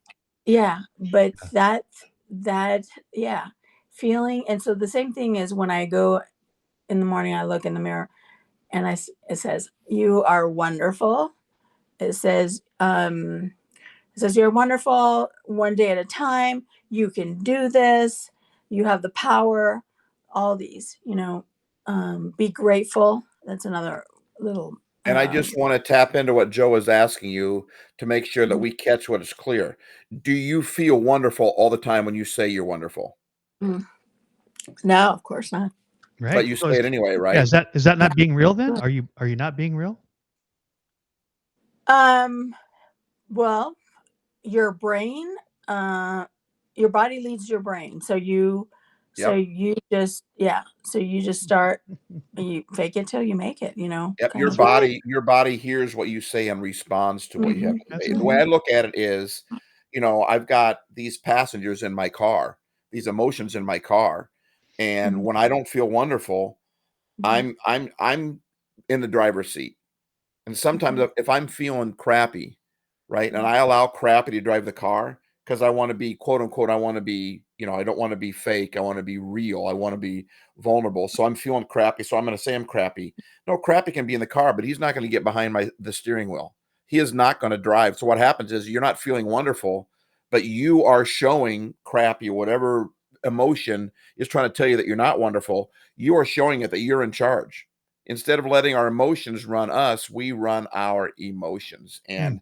[SPEAKER 3] yeah, but that yeah, feeling. And so the same thing is when I go in the morning, I look in the mirror and it says, you are wonderful. It says, you're wonderful, one day at a time. You can do this. You have the power. All these, be grateful. That's another little,
[SPEAKER 2] And I just want to tap into what Joe is asking you to make sure that we catch what is clear. Do you feel wonderful all the time when you say you're wonderful?
[SPEAKER 3] mm, no, of course not.
[SPEAKER 2] But
[SPEAKER 1] right.
[SPEAKER 2] you
[SPEAKER 1] So
[SPEAKER 2] say it anyway,
[SPEAKER 1] yeah,
[SPEAKER 2] right?
[SPEAKER 1] is that
[SPEAKER 3] Yeah.
[SPEAKER 1] not being real then? Are you not being real?
[SPEAKER 3] Um, well, your brain, uh, your body leads your brain. So
[SPEAKER 2] Yep.
[SPEAKER 3] you just, yeah. So you just start, you fake it till you make it,
[SPEAKER 2] Yep.
[SPEAKER 3] kind
[SPEAKER 2] Your
[SPEAKER 3] of thing.
[SPEAKER 2] body hears what you say and responds to what you have
[SPEAKER 3] Hmm.
[SPEAKER 2] to
[SPEAKER 1] That's
[SPEAKER 2] say. The
[SPEAKER 1] right.
[SPEAKER 2] way
[SPEAKER 3] Hmm.
[SPEAKER 2] I look at it is, I've got these passengers in my car, these emotions in my car. And
[SPEAKER 3] Hmm.
[SPEAKER 2] when I don't feel wonderful, I'm in the driver's seat. And sometimes
[SPEAKER 3] Hmm.
[SPEAKER 2] if I'm feeling crappy, right, and I allow crappy to drive the car, because I want to be, quote unquote, I want to be, I don't want to be fake. I want to be real. I want to be vulnerable. So I'm feeling crappy. So I'm going to say I'm crappy. No, crappy can be in the car, but he's not going to get behind the steering wheel. He is not going to drive. So what happens is you're not feeling wonderful, but you are showing crappy, whatever emotion is trying to tell you that you're not wonderful. You are showing it that you're in charge. Instead of letting our emotions run us, we run our emotions.
[SPEAKER 1] Mm,
[SPEAKER 2] And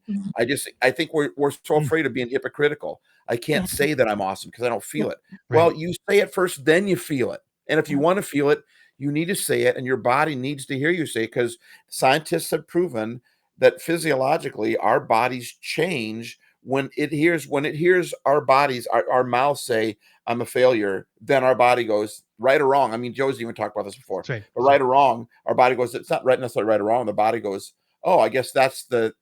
[SPEAKER 2] I think we're so
[SPEAKER 1] mm,
[SPEAKER 2] afraid of being hypocritical. I can't
[SPEAKER 3] Yeah.
[SPEAKER 2] say that I'm awesome because I don't feel it.
[SPEAKER 1] right.
[SPEAKER 2] Well, you say it first, then you feel it. And if you
[SPEAKER 3] Yeah.
[SPEAKER 2] want to feel it, you need to say it, and your body needs to hear you say it, because scientists have proven that physiologically our bodies change when it hears our bodies, our mouths say, I'm a failure, then our body goes right or wrong. I mean, Joe's even talked about this before,
[SPEAKER 1] That's right.
[SPEAKER 2] but right or wrong, our body goes, it's not right necessarily right or wrong. The body goes, oh, I guess that's the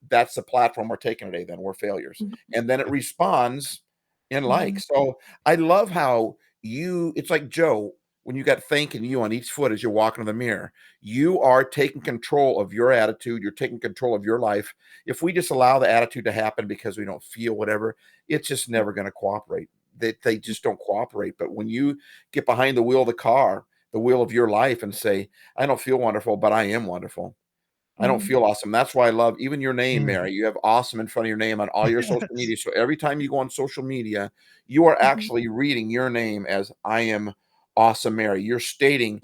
[SPEAKER 2] platform we're taking today. Then we're failures. And then it
[SPEAKER 1] Yeah.
[SPEAKER 2] responds in like.
[SPEAKER 3] Mhm.
[SPEAKER 2] So I love how it's like Joe, when you got thanking you on each foot as you're walking in the mirror, you are taking control of your attitude. You're taking control of your life. If we just allow the attitude to happen because we don't feel whatever, it's just never going to cooperate. They just don't cooperate. But when you get behind the wheel of the car, the wheel of your life, and say, I don't feel wonderful, but I am wonderful. I don't
[SPEAKER 3] Mhm.
[SPEAKER 2] feel awesome. That's why I love even your name,
[SPEAKER 1] Mm.
[SPEAKER 2] Mary. You have awesome in front of your name on all your social
[SPEAKER 1] Yes.
[SPEAKER 2] media. So every time you go on social media, you are
[SPEAKER 3] Mhm.
[SPEAKER 2] actually reading your name as I am awesome, Mary. You're stating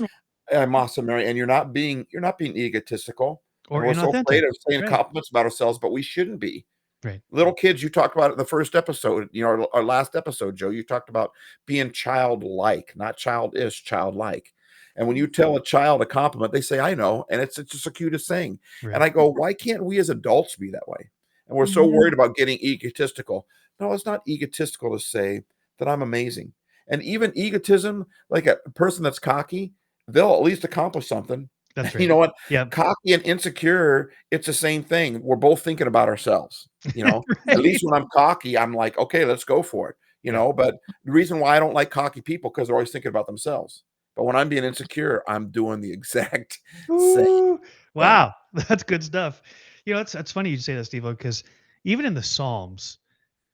[SPEAKER 2] I'm awesome, Mary, and you're not being egotistical. And
[SPEAKER 1] Or
[SPEAKER 2] we're so afraid
[SPEAKER 1] inauthentic.
[SPEAKER 2] of saying
[SPEAKER 1] Right.
[SPEAKER 2] compliments about ourselves, but we shouldn't be.
[SPEAKER 1] Right.
[SPEAKER 2] Little kids, you talked about it in the first episode, our last episode, Joe. You talked about being childlike, not childish, childlike. And when
[SPEAKER 3] Yeah.
[SPEAKER 2] you tell a child a compliment, they say, I know. And it's just the cutest thing. And
[SPEAKER 1] Right.
[SPEAKER 2] I go, why can't we as adults be that way? And we're so
[SPEAKER 3] Mhm.
[SPEAKER 2] worried about getting egotistical. No, it's not egotistical to say that I'm amazing. And even egotism, like a person that's cocky, they'll at least accomplish something.
[SPEAKER 1] That's
[SPEAKER 2] You
[SPEAKER 1] right.
[SPEAKER 2] know what?
[SPEAKER 1] Yep.
[SPEAKER 2] Cocky and insecure, it's the same thing. We're both thinking about ourselves. At
[SPEAKER 1] Right.
[SPEAKER 2] least when I'm cocky, I'm like, okay, let's go for it.
[SPEAKER 1] Yeah.
[SPEAKER 2] But the reason why I don't like cocky people, because they're always thinking about themselves. But when I'm being insecure, I'm doing the exact same
[SPEAKER 1] Ooh,
[SPEAKER 2] thing.
[SPEAKER 1] wow, that's good stuff. It's funny you say that, Steve, because even in the Psalms,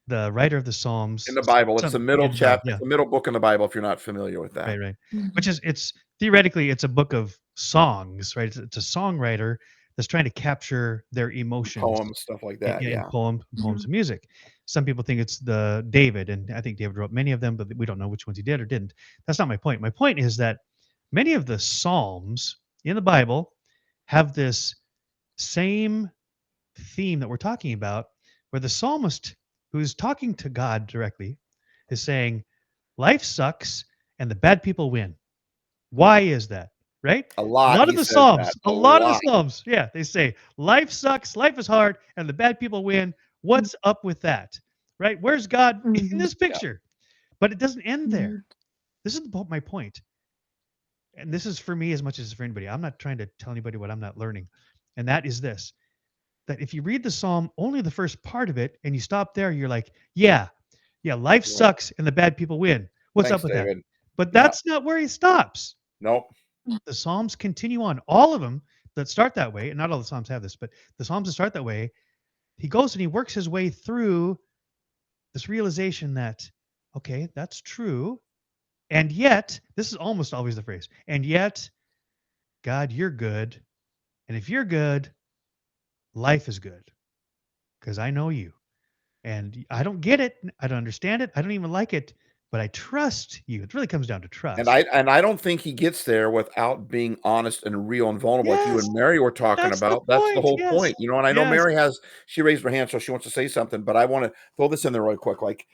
[SPEAKER 1] the writer of the
[SPEAKER 2] In
[SPEAKER 1] Psalms,
[SPEAKER 2] the Bible, it's the
[SPEAKER 1] some
[SPEAKER 2] middle
[SPEAKER 1] in the Bible,
[SPEAKER 2] chapter,
[SPEAKER 1] yeah,
[SPEAKER 2] it's the middle book in the Bible. If you're not familiar with that,
[SPEAKER 1] right, right. Which
[SPEAKER 3] Mhm.
[SPEAKER 1] is it's theoretically it's a book of songs, right? It's a songwriter that's trying to capture their emotions
[SPEAKER 2] poems, stuff like
[SPEAKER 1] in,
[SPEAKER 2] that.
[SPEAKER 1] in
[SPEAKER 2] Yeah,
[SPEAKER 1] poems
[SPEAKER 3] Mhm.
[SPEAKER 1] and music. Some people think it's the David, and I think David wrote many of them, but we don't know which ones he did or didn't. That's not my point. My point is that many of the Psalms in the Bible have this same theme that we're talking about, where the psalmist who's talking to God directly is saying, life sucks and the bad people win. Why is that? Right?
[SPEAKER 2] a
[SPEAKER 1] A
[SPEAKER 2] lot.
[SPEAKER 1] lot of
[SPEAKER 2] He
[SPEAKER 1] the
[SPEAKER 2] says that
[SPEAKER 1] Psalms, a
[SPEAKER 2] a
[SPEAKER 1] lot of the
[SPEAKER 2] lot.
[SPEAKER 1] Psalms, yeah, they say life sucks, life is hard, and the bad people win. What's up with that? Right? Where's God in
[SPEAKER 3] Mhm.
[SPEAKER 1] this picture? But it doesn't end there.
[SPEAKER 3] Mhm.
[SPEAKER 1] This is my point. And this is for me as much as for anybody. I'm not trying to tell anybody what I'm not learning. And that is this, that if you read the psalm only the first part of it and you stop there, you're like, yeah, yeah, life
[SPEAKER 2] Right.
[SPEAKER 1] sucks and the bad people win. What's up
[SPEAKER 2] Thanks,
[SPEAKER 1] with that?
[SPEAKER 2] David.
[SPEAKER 1] But
[SPEAKER 2] Yeah.
[SPEAKER 1] that's not where he stops.
[SPEAKER 2] Nope.
[SPEAKER 1] The psalms continue on. All of them that start that way, and not all the psalms have this, but the psalms that start that way, he goes and he works his way through this realization that, okay, that's true. And yet, this is almost always the phrase, and yet, God, you're good. And if you're good, life is good because I know you. And I don't get it. I don't understand it. I don't even like it, but I trust you. It really comes down to
[SPEAKER 2] And
[SPEAKER 1] trust.
[SPEAKER 2] I don't think he gets there without being honest and real and vulnerable, like you
[SPEAKER 1] Yes,
[SPEAKER 2] and Mary were talking
[SPEAKER 1] that's the
[SPEAKER 2] about. That's the
[SPEAKER 1] point.
[SPEAKER 2] whole
[SPEAKER 1] Yes,
[SPEAKER 2] point, and I know
[SPEAKER 1] yes.
[SPEAKER 2] Mary she raised her hand, so she wants to say something, but I want to throw this in there really quick. Like,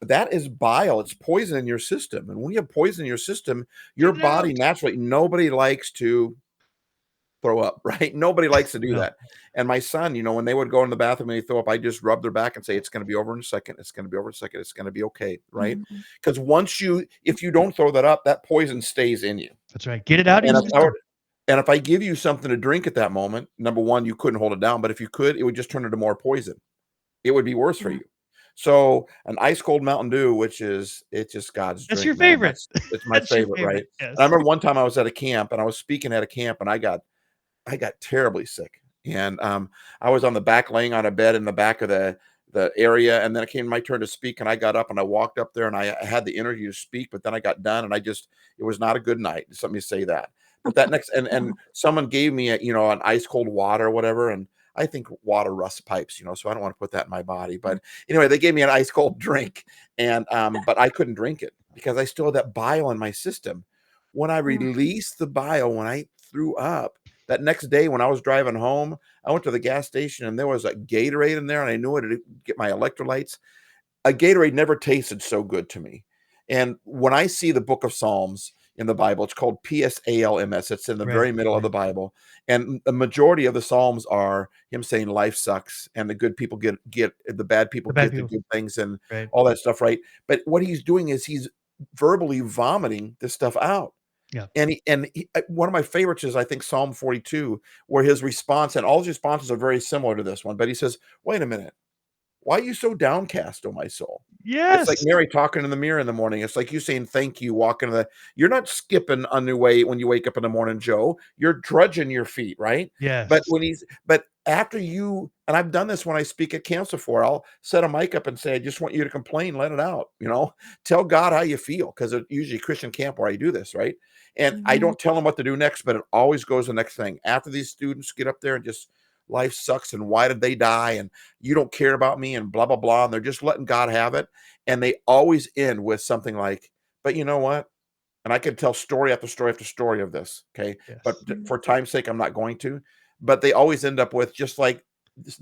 [SPEAKER 2] that is bile, it's poison in your system. And when you have poison in your system, your
[SPEAKER 1] Get it
[SPEAKER 2] body
[SPEAKER 1] out.
[SPEAKER 2] naturally, nobody likes to throw up, right? Nobody likes to do
[SPEAKER 1] No,
[SPEAKER 2] that. And my son, when they would go in the bathroom and they throw up, I just rub their back and say, it's going to be over in a second. It's going to be over in a second. It's going to be okay. Right.
[SPEAKER 3] Mhm.
[SPEAKER 2] Because if you don't throw that up, that poison stays in you.
[SPEAKER 1] that's right. Get it out of
[SPEAKER 2] And
[SPEAKER 1] your
[SPEAKER 2] if I were,
[SPEAKER 1] system.
[SPEAKER 2] and if I give you something to drink at that moment, number one, you couldn't hold it down. But if you could, it would just turn into more poison. It would be worse for
[SPEAKER 3] Yeah.
[SPEAKER 2] you. So an ice cold Mountain Dew, it's just God's
[SPEAKER 1] That's
[SPEAKER 2] drink,
[SPEAKER 1] your
[SPEAKER 2] man.
[SPEAKER 1] favorite.
[SPEAKER 2] It's my
[SPEAKER 1] That's your
[SPEAKER 2] favorite, right?
[SPEAKER 1] favorite.
[SPEAKER 2] And I
[SPEAKER 1] Yes.
[SPEAKER 2] remember one time I was at a camp and I was speaking at a camp and I got terribly sick. And I was on the back, laying on a bed in the back of the area, and then it came my turn to speak, and I got up and I walked up there and I had the interview to speak, but then I got done and it was not a good night. Just let me say that. But that next and someone gave me an ice cold water or whatever, and I think water rusts pipes, so I don't want to put that in my body. But anyway, they gave me an ice cold drink, and but I couldn't drink it because I still had that bile in my system. When I released the bile, when I threw up, that next day when I was driving home, I went to the gas station and there was a Gatorade in there, and I knew it to get my electrolytes. A Gatorade never tasted so good to me. And when I see the book of Psalms in the Bible, it's called Psalms. It's in the
[SPEAKER 1] Right.
[SPEAKER 2] very middle of the Bible. And the majority of the Psalms are him saying life sucks and the good people get the bad people
[SPEAKER 1] The bad
[SPEAKER 2] get the
[SPEAKER 1] people.
[SPEAKER 2] good things and
[SPEAKER 1] Right.
[SPEAKER 2] all that stuff, right? But what he's doing is he's verbally vomiting this stuff out.
[SPEAKER 1] Yeah.
[SPEAKER 2] One of my favorites is, I think, Psalm 42, where his response, and all his responses are very similar to this one, but he says, wait a minute. Why are you so downcast, O my soul? It's like
[SPEAKER 1] Yes.
[SPEAKER 2] Mary talking in the mirror in the morning. It's like you saying thank you, walking you're not skipping on your way when you wake up in the morning, Joe. You're drudging your feet, right? But
[SPEAKER 1] Yes.
[SPEAKER 2] but after you, and I've done this when I speak at camps before, I'll set a mic up and say, I just want you to complain, let it out, tell God how you feel, because it's usually a Christian camp where I do this, right? And I don't tell them what to do next, but it always goes the next thing. After these students get up there and just life sucks and why did they die and you don't care about me and blah blah blah, and they're just letting God have it, and they always end with something like, but you know what, and I could tell story after story after story of this, okay, but
[SPEAKER 1] Yes.
[SPEAKER 2] for time's sake I'm not going to, but they always end up with, just like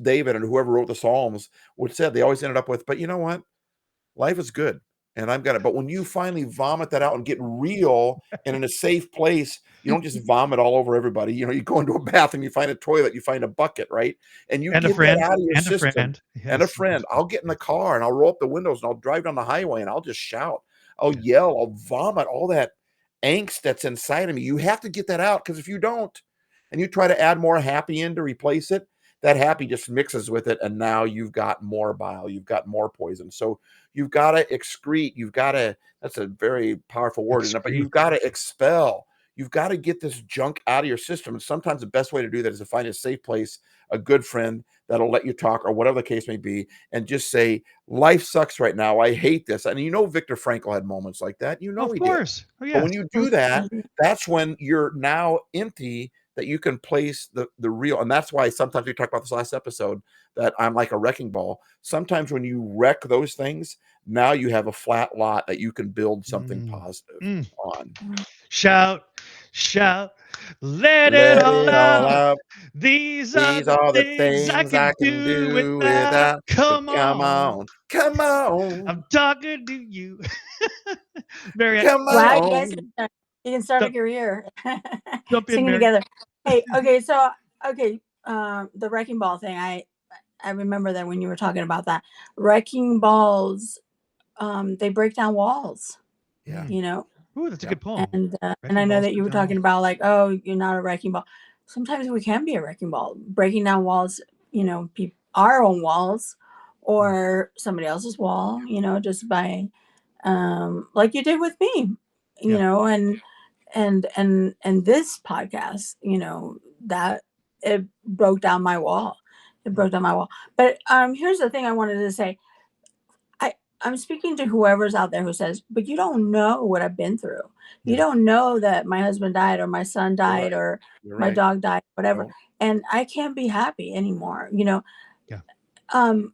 [SPEAKER 2] David and whoever wrote the Psalms would said, they always ended up with, but you know what, life is good and I'm gonna, but when you finally vomit that out and get real and in a safe place, you don't just vomit all over everybody. You go into a bath and you find a toilet, you find a bucket, right? And you
[SPEAKER 1] And a
[SPEAKER 2] get that
[SPEAKER 1] friend.
[SPEAKER 2] out of your
[SPEAKER 1] And a
[SPEAKER 2] system.
[SPEAKER 1] friend.
[SPEAKER 2] And a
[SPEAKER 1] Yes.
[SPEAKER 2] friend, I'll get in the car and I'll roll up the windows and I'll drive down the highway and I'll just shout, I'll yell, I'll vomit all that angst that's inside of me. You have to get that out, because if you don't, and you try to add more happy in to replace it, that happy just mixes with it, and now you've got more bile, you've got more poison. So you've got to excrete, you've got to, that's a very powerful word, isn't it? But you've
[SPEAKER 1] Excrete.
[SPEAKER 2] got to expel, you've got to get this junk out of your system. And sometimes the best way to do that is to find a safe place, a good friend that'll let you talk, or whatever the case may be, and just say, life sucks right now, I hate this. And Viktor Frankl had moments like that,
[SPEAKER 1] Of
[SPEAKER 2] he did.
[SPEAKER 1] course. Oh
[SPEAKER 2] But
[SPEAKER 1] yes.
[SPEAKER 2] when you do that, that's when you're now empty, that you can place the real. And that's why sometimes we talked about this last episode, that I'm like a wrecking ball. Sometimes when you wreck those things, now you have a flat lot that you can build something
[SPEAKER 1] Mm.
[SPEAKER 2] positive
[SPEAKER 1] Mm.
[SPEAKER 2] on.
[SPEAKER 1] Shout, shout, let it
[SPEAKER 2] Let
[SPEAKER 1] all
[SPEAKER 2] it all
[SPEAKER 1] out.
[SPEAKER 2] out.
[SPEAKER 1] These are
[SPEAKER 2] These
[SPEAKER 1] the
[SPEAKER 2] are the
[SPEAKER 1] things I
[SPEAKER 2] things I
[SPEAKER 1] can
[SPEAKER 2] can
[SPEAKER 1] do
[SPEAKER 2] do
[SPEAKER 1] without.
[SPEAKER 2] without.
[SPEAKER 1] Come
[SPEAKER 2] Come
[SPEAKER 1] on.
[SPEAKER 2] on, come on,
[SPEAKER 1] I'm talking to you. Marianne,
[SPEAKER 2] come
[SPEAKER 3] Wow, you guys
[SPEAKER 2] on.
[SPEAKER 3] can start a
[SPEAKER 1] jump,
[SPEAKER 3] career
[SPEAKER 1] jump in,
[SPEAKER 3] singing
[SPEAKER 1] Mary.
[SPEAKER 3] together. Hey, okay, so okay, the wrecking ball thing. I remember that when you were talking about that, wrecking balls, they break down walls.
[SPEAKER 2] Yeah,
[SPEAKER 1] Mm.
[SPEAKER 3] You know,
[SPEAKER 1] Ooh, that's a
[SPEAKER 2] yeah,
[SPEAKER 1] good poem.
[SPEAKER 3] and I
[SPEAKER 1] Wrecking
[SPEAKER 3] know
[SPEAKER 1] balls
[SPEAKER 3] that you
[SPEAKER 1] break
[SPEAKER 3] were
[SPEAKER 1] down
[SPEAKER 3] talking
[SPEAKER 1] walls.
[SPEAKER 3] about like, oh, you're not a wrecking ball. Sometimes we can be a wrecking ball, breaking down walls. Our own walls,
[SPEAKER 1] Mm.
[SPEAKER 3] or somebody else's wall. Just by like you did with me.
[SPEAKER 1] Yeah.
[SPEAKER 3] And this podcast, that it broke down my wall. It
[SPEAKER 1] Mm.
[SPEAKER 3] broke down my wall. But here's the thing I wanted to say. I'm speaking to whoever's out there who says, but you don't know what I've been through. You
[SPEAKER 1] Yeah.
[SPEAKER 3] don't know that my husband died, or my son
[SPEAKER 2] you're
[SPEAKER 3] died,
[SPEAKER 2] right.
[SPEAKER 3] or
[SPEAKER 2] You're
[SPEAKER 3] my
[SPEAKER 2] right.
[SPEAKER 3] dog died, whatever.
[SPEAKER 2] No,
[SPEAKER 3] And I can't be happy anymore.
[SPEAKER 1] Yeah.
[SPEAKER 3] Um,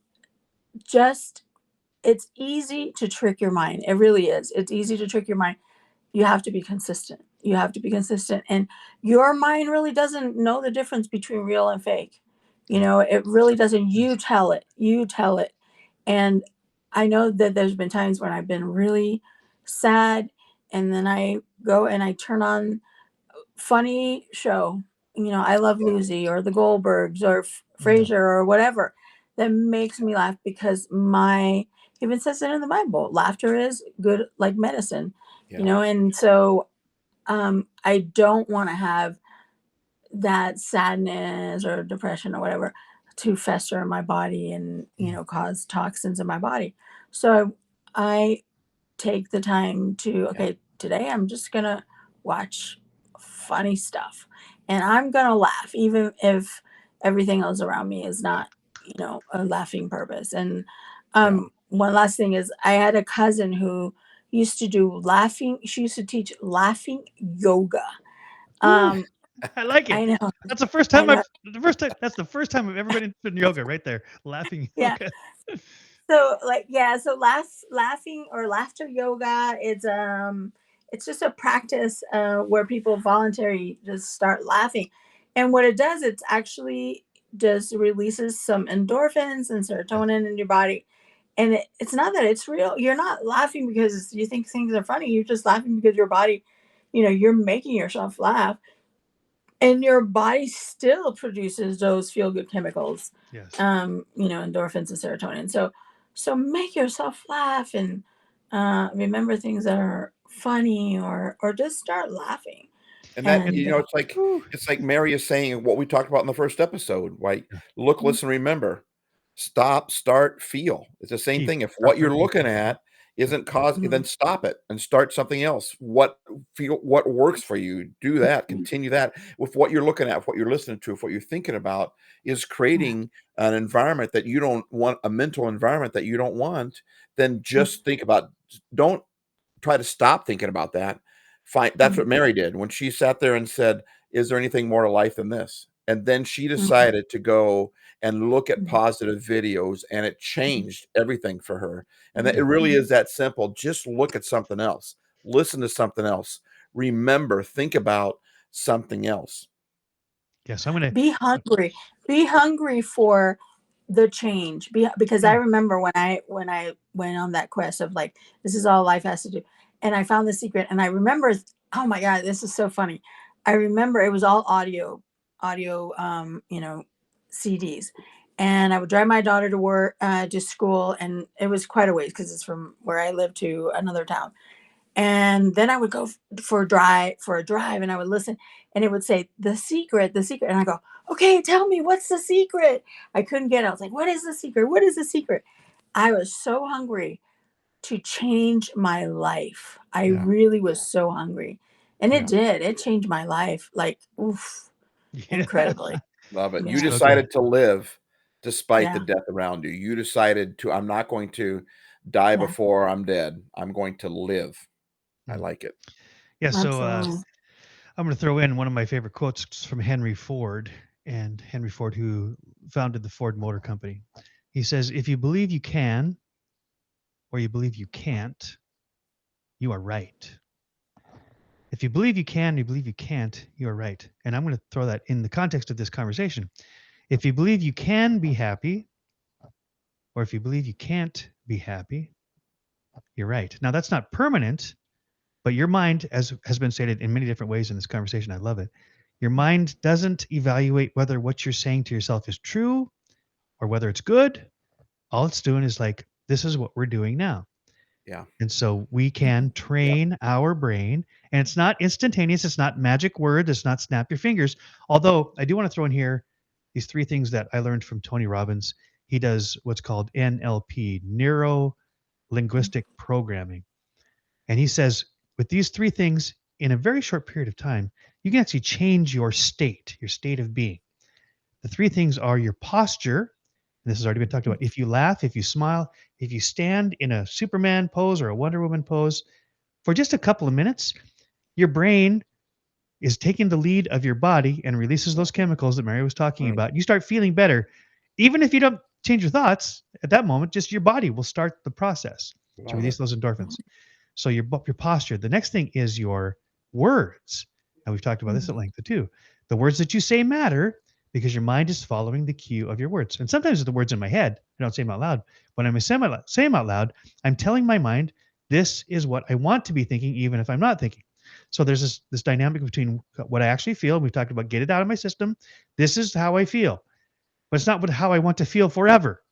[SPEAKER 3] just, it's easy to trick your mind. It really is. It's easy to trick your mind. You have to be consistent. You have to be consistent. And your mind really doesn't know the difference between real and fake.
[SPEAKER 1] Yeah.
[SPEAKER 3] It really doesn't.
[SPEAKER 1] Yes.
[SPEAKER 3] You tell it. You tell it. And I know that there's been times when I've been really sad, and then I go and I turn on funny show. I Love
[SPEAKER 2] yeah,
[SPEAKER 3] Lucy or the Goldbergs or
[SPEAKER 1] Yeah.
[SPEAKER 3] Frasier or whatever that makes me laugh, because my even says it in the Bible. Laughter is good like medicine.
[SPEAKER 2] yeah,
[SPEAKER 3] And so I don't want to have that sadness or depression or whatever to fester in my body and
[SPEAKER 1] Mm.
[SPEAKER 3] cause toxins in my body. So I take the time to,
[SPEAKER 2] yeah.
[SPEAKER 3] okay, today I'm just gonna watch funny stuff, and I'm gonna laugh even if everything else around me is not. a laughing purpose. And
[SPEAKER 2] Yeah.
[SPEAKER 3] one last thing is, I had a cousin who used to do laughing. She used to teach laughing yoga.
[SPEAKER 1] Ooh,
[SPEAKER 3] Um,
[SPEAKER 1] I like
[SPEAKER 3] I
[SPEAKER 1] it.
[SPEAKER 3] know,
[SPEAKER 1] That's the first
[SPEAKER 3] I
[SPEAKER 1] time
[SPEAKER 3] know.
[SPEAKER 1] that's the first time I've ever been interested in yoga right there. Laughing
[SPEAKER 3] Yeah.
[SPEAKER 1] yoga.
[SPEAKER 3] So like, yeah, so laughing or laughter yoga, it's just a practice where people voluntarily just start laughing. And what it does, it's actually just releases some endorphins and
[SPEAKER 1] Yeah.
[SPEAKER 3] serotonin in your body. And it's not that it's real. You're not laughing because you think things are funny. You're just laughing because your body, you're making yourself laugh, and your body still produces those feel good chemicals,
[SPEAKER 1] Yes.
[SPEAKER 3] endorphins and serotonin. So make yourself laugh, and remember things that are funny, or just start laughing.
[SPEAKER 2] And that,
[SPEAKER 3] And
[SPEAKER 1] Whew.
[SPEAKER 2] it's like Mary is saying what we talked about in the first episode, right?
[SPEAKER 1] Yeah.
[SPEAKER 2] Look, listen, remember. Stop, start, feel. It's the same
[SPEAKER 1] Keep.
[SPEAKER 2] thing. If
[SPEAKER 1] Start,
[SPEAKER 2] what you're
[SPEAKER 1] start, keep.
[SPEAKER 2] looking at
[SPEAKER 1] Yeah.
[SPEAKER 2] isn't cause,
[SPEAKER 3] Mhm.
[SPEAKER 2] then stop it and start something else. What works for you? Do that. Continue that. With what you're looking at, what you're listening to, if what you're thinking about is
[SPEAKER 3] Yeah.
[SPEAKER 2] creating an environment that you don't want, a mental environment that you don't want, then
[SPEAKER 3] Mhm.
[SPEAKER 2] just think about. Don't try to stop thinking about that. Fine. That's
[SPEAKER 3] Mhm.
[SPEAKER 2] what Mary did when she sat there and said, "Is there anything more to life than this?" And then she
[SPEAKER 3] Mhm.
[SPEAKER 2] decided to go and look at
[SPEAKER 3] Mhm.
[SPEAKER 2] positive videos, and it changed everything for her. And that it
[SPEAKER 1] Yeah.
[SPEAKER 2] really is that simple. Just look at something else, listen to something else, remember, think about something else.
[SPEAKER 1] Yes. I'm gonna.
[SPEAKER 3] Be hungry. Be hungry for the change. Because I
[SPEAKER 1] Yeah.
[SPEAKER 3] remember when I went on that quest of like, this is all life has to do, and I found the secret. And I remember, oh my god, this is so funny. I remember it was all audio, CDs, and I would drive my daughter to work, to school, and it was quite a ways because it's from where I live to another town. And then I would go for a drive, and I would listen, and it would say the secret, and I go, okay, tell me what's the secret. I couldn't get it. I was like, what is the secret? What is the secret? I was so hungry to change my life. I
[SPEAKER 2] Yeah,
[SPEAKER 3] really was so hungry, and it
[SPEAKER 2] yeah,
[SPEAKER 3] did. It changed my life, like, oof,
[SPEAKER 1] Yeah.
[SPEAKER 3] incredibly.
[SPEAKER 2] love it. You
[SPEAKER 3] Yeah.
[SPEAKER 1] So good.
[SPEAKER 2] decided to live despite the
[SPEAKER 3] Yeah.
[SPEAKER 2] death around you. You decided to, I'm not going to die
[SPEAKER 3] Yeah.
[SPEAKER 2] before I'm dead. I'm going to live. I
[SPEAKER 1] Mm.
[SPEAKER 2] like it.
[SPEAKER 1] Yeah. So
[SPEAKER 3] Absolutely.
[SPEAKER 1] I'm going to throw in one of my favorite quotes from Henry Ford, and Henry Ford, who founded the Ford Motor Company. He says, "If you believe you can, or you believe you can't, you are right. If you believe you can, you believe you can't, you are right." And I'm going to throw that in the context of this conversation. If you believe you can be happy, or if you believe you can't be happy, you're right. Now, that's not permanent, but your mind, as has been stated in many different ways in this conversation, I love it. Your mind doesn't evaluate whether what you're saying to yourself is true or whether it's good. All it's doing is like, this is what we're doing now.
[SPEAKER 2] Yeah.
[SPEAKER 1] And so we can
[SPEAKER 2] Yeah.
[SPEAKER 1] train our brain, and it's not instantaneous. It's not magic words. It's not snap your fingers. Although I do want to throw in here these three things that I learned from Tony Robbins. He does what's called NLP, neuro linguistic programming. And he says, with these three things in a very short period of time, you can actually change your state of being. The three things are your posture. And this has already been talked about. If you laugh, if you smile, if you stand in a Superman pose or a Wonder Woman pose for just a couple of minutes, your brain is taking the lead of your body and releases those chemicals that Mary was talking
[SPEAKER 2] Mm,
[SPEAKER 1] about. You start feeling better. Even if you don't change your thoughts at that moment, just your body will start the process to
[SPEAKER 2] love
[SPEAKER 1] release
[SPEAKER 2] it.
[SPEAKER 1] those endorphins. So your posture. The next thing is your words, and we've talked about this at
[SPEAKER 3] Mhm.
[SPEAKER 1] length too. The words that you say matter because your mind is following the cue of your words. And sometimes the words in my head, I don't say them out loud. When I'm say them out loud, I'm telling my mind this is what I want to be thinking, even if I'm not thinking. So there's this dynamic between what I actually feel. We've talked about get it out of my system. This is how I feel, but it's not how I want to feel forever.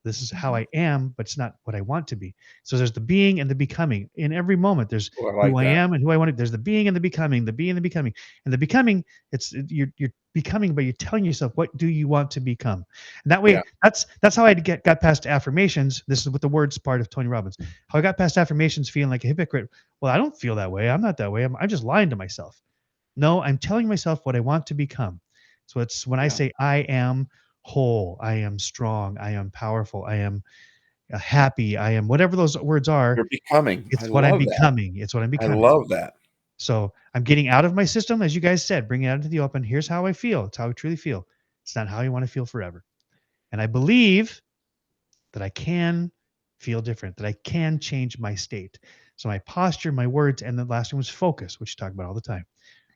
[SPEAKER 1] This is how
[SPEAKER 3] Mhm.
[SPEAKER 1] I am, but it's not what I want to be. So there's the being and the becoming. In every moment, there's
[SPEAKER 2] Oh, I
[SPEAKER 1] who
[SPEAKER 2] like
[SPEAKER 1] I
[SPEAKER 2] that.
[SPEAKER 1] am and who I want to. There's the being and the becoming, the being and the becoming, and the becoming. You're becoming, but you're telling yourself what do you want to become. And that
[SPEAKER 2] Yeah.
[SPEAKER 1] way, that's how I got past affirmations. This is with the words part of Tony Robbins. How I got past affirmations, feeling like a hypocrite. Well, I don't feel that way. I'm not that way. I'm just lying to myself. No, I'm telling myself what I want to become. So it's when I
[SPEAKER 2] Yeah.
[SPEAKER 1] say I am whole, I am strong, I am powerful, I am happy, I am whatever those words are.
[SPEAKER 2] You're becoming. I
[SPEAKER 1] It's what I'm
[SPEAKER 2] love that.
[SPEAKER 1] becoming. It's what I'm
[SPEAKER 2] I
[SPEAKER 1] becoming.
[SPEAKER 2] love that.
[SPEAKER 1] So I'm getting out of my system, as you guys said, bring it out into the open. Here's how I feel. It's how I truly feel. It's not how you want to feel forever. And I believe that I can feel different, that I can change my state. So my posture, my words, and the last one was focus, which you talk about all the time.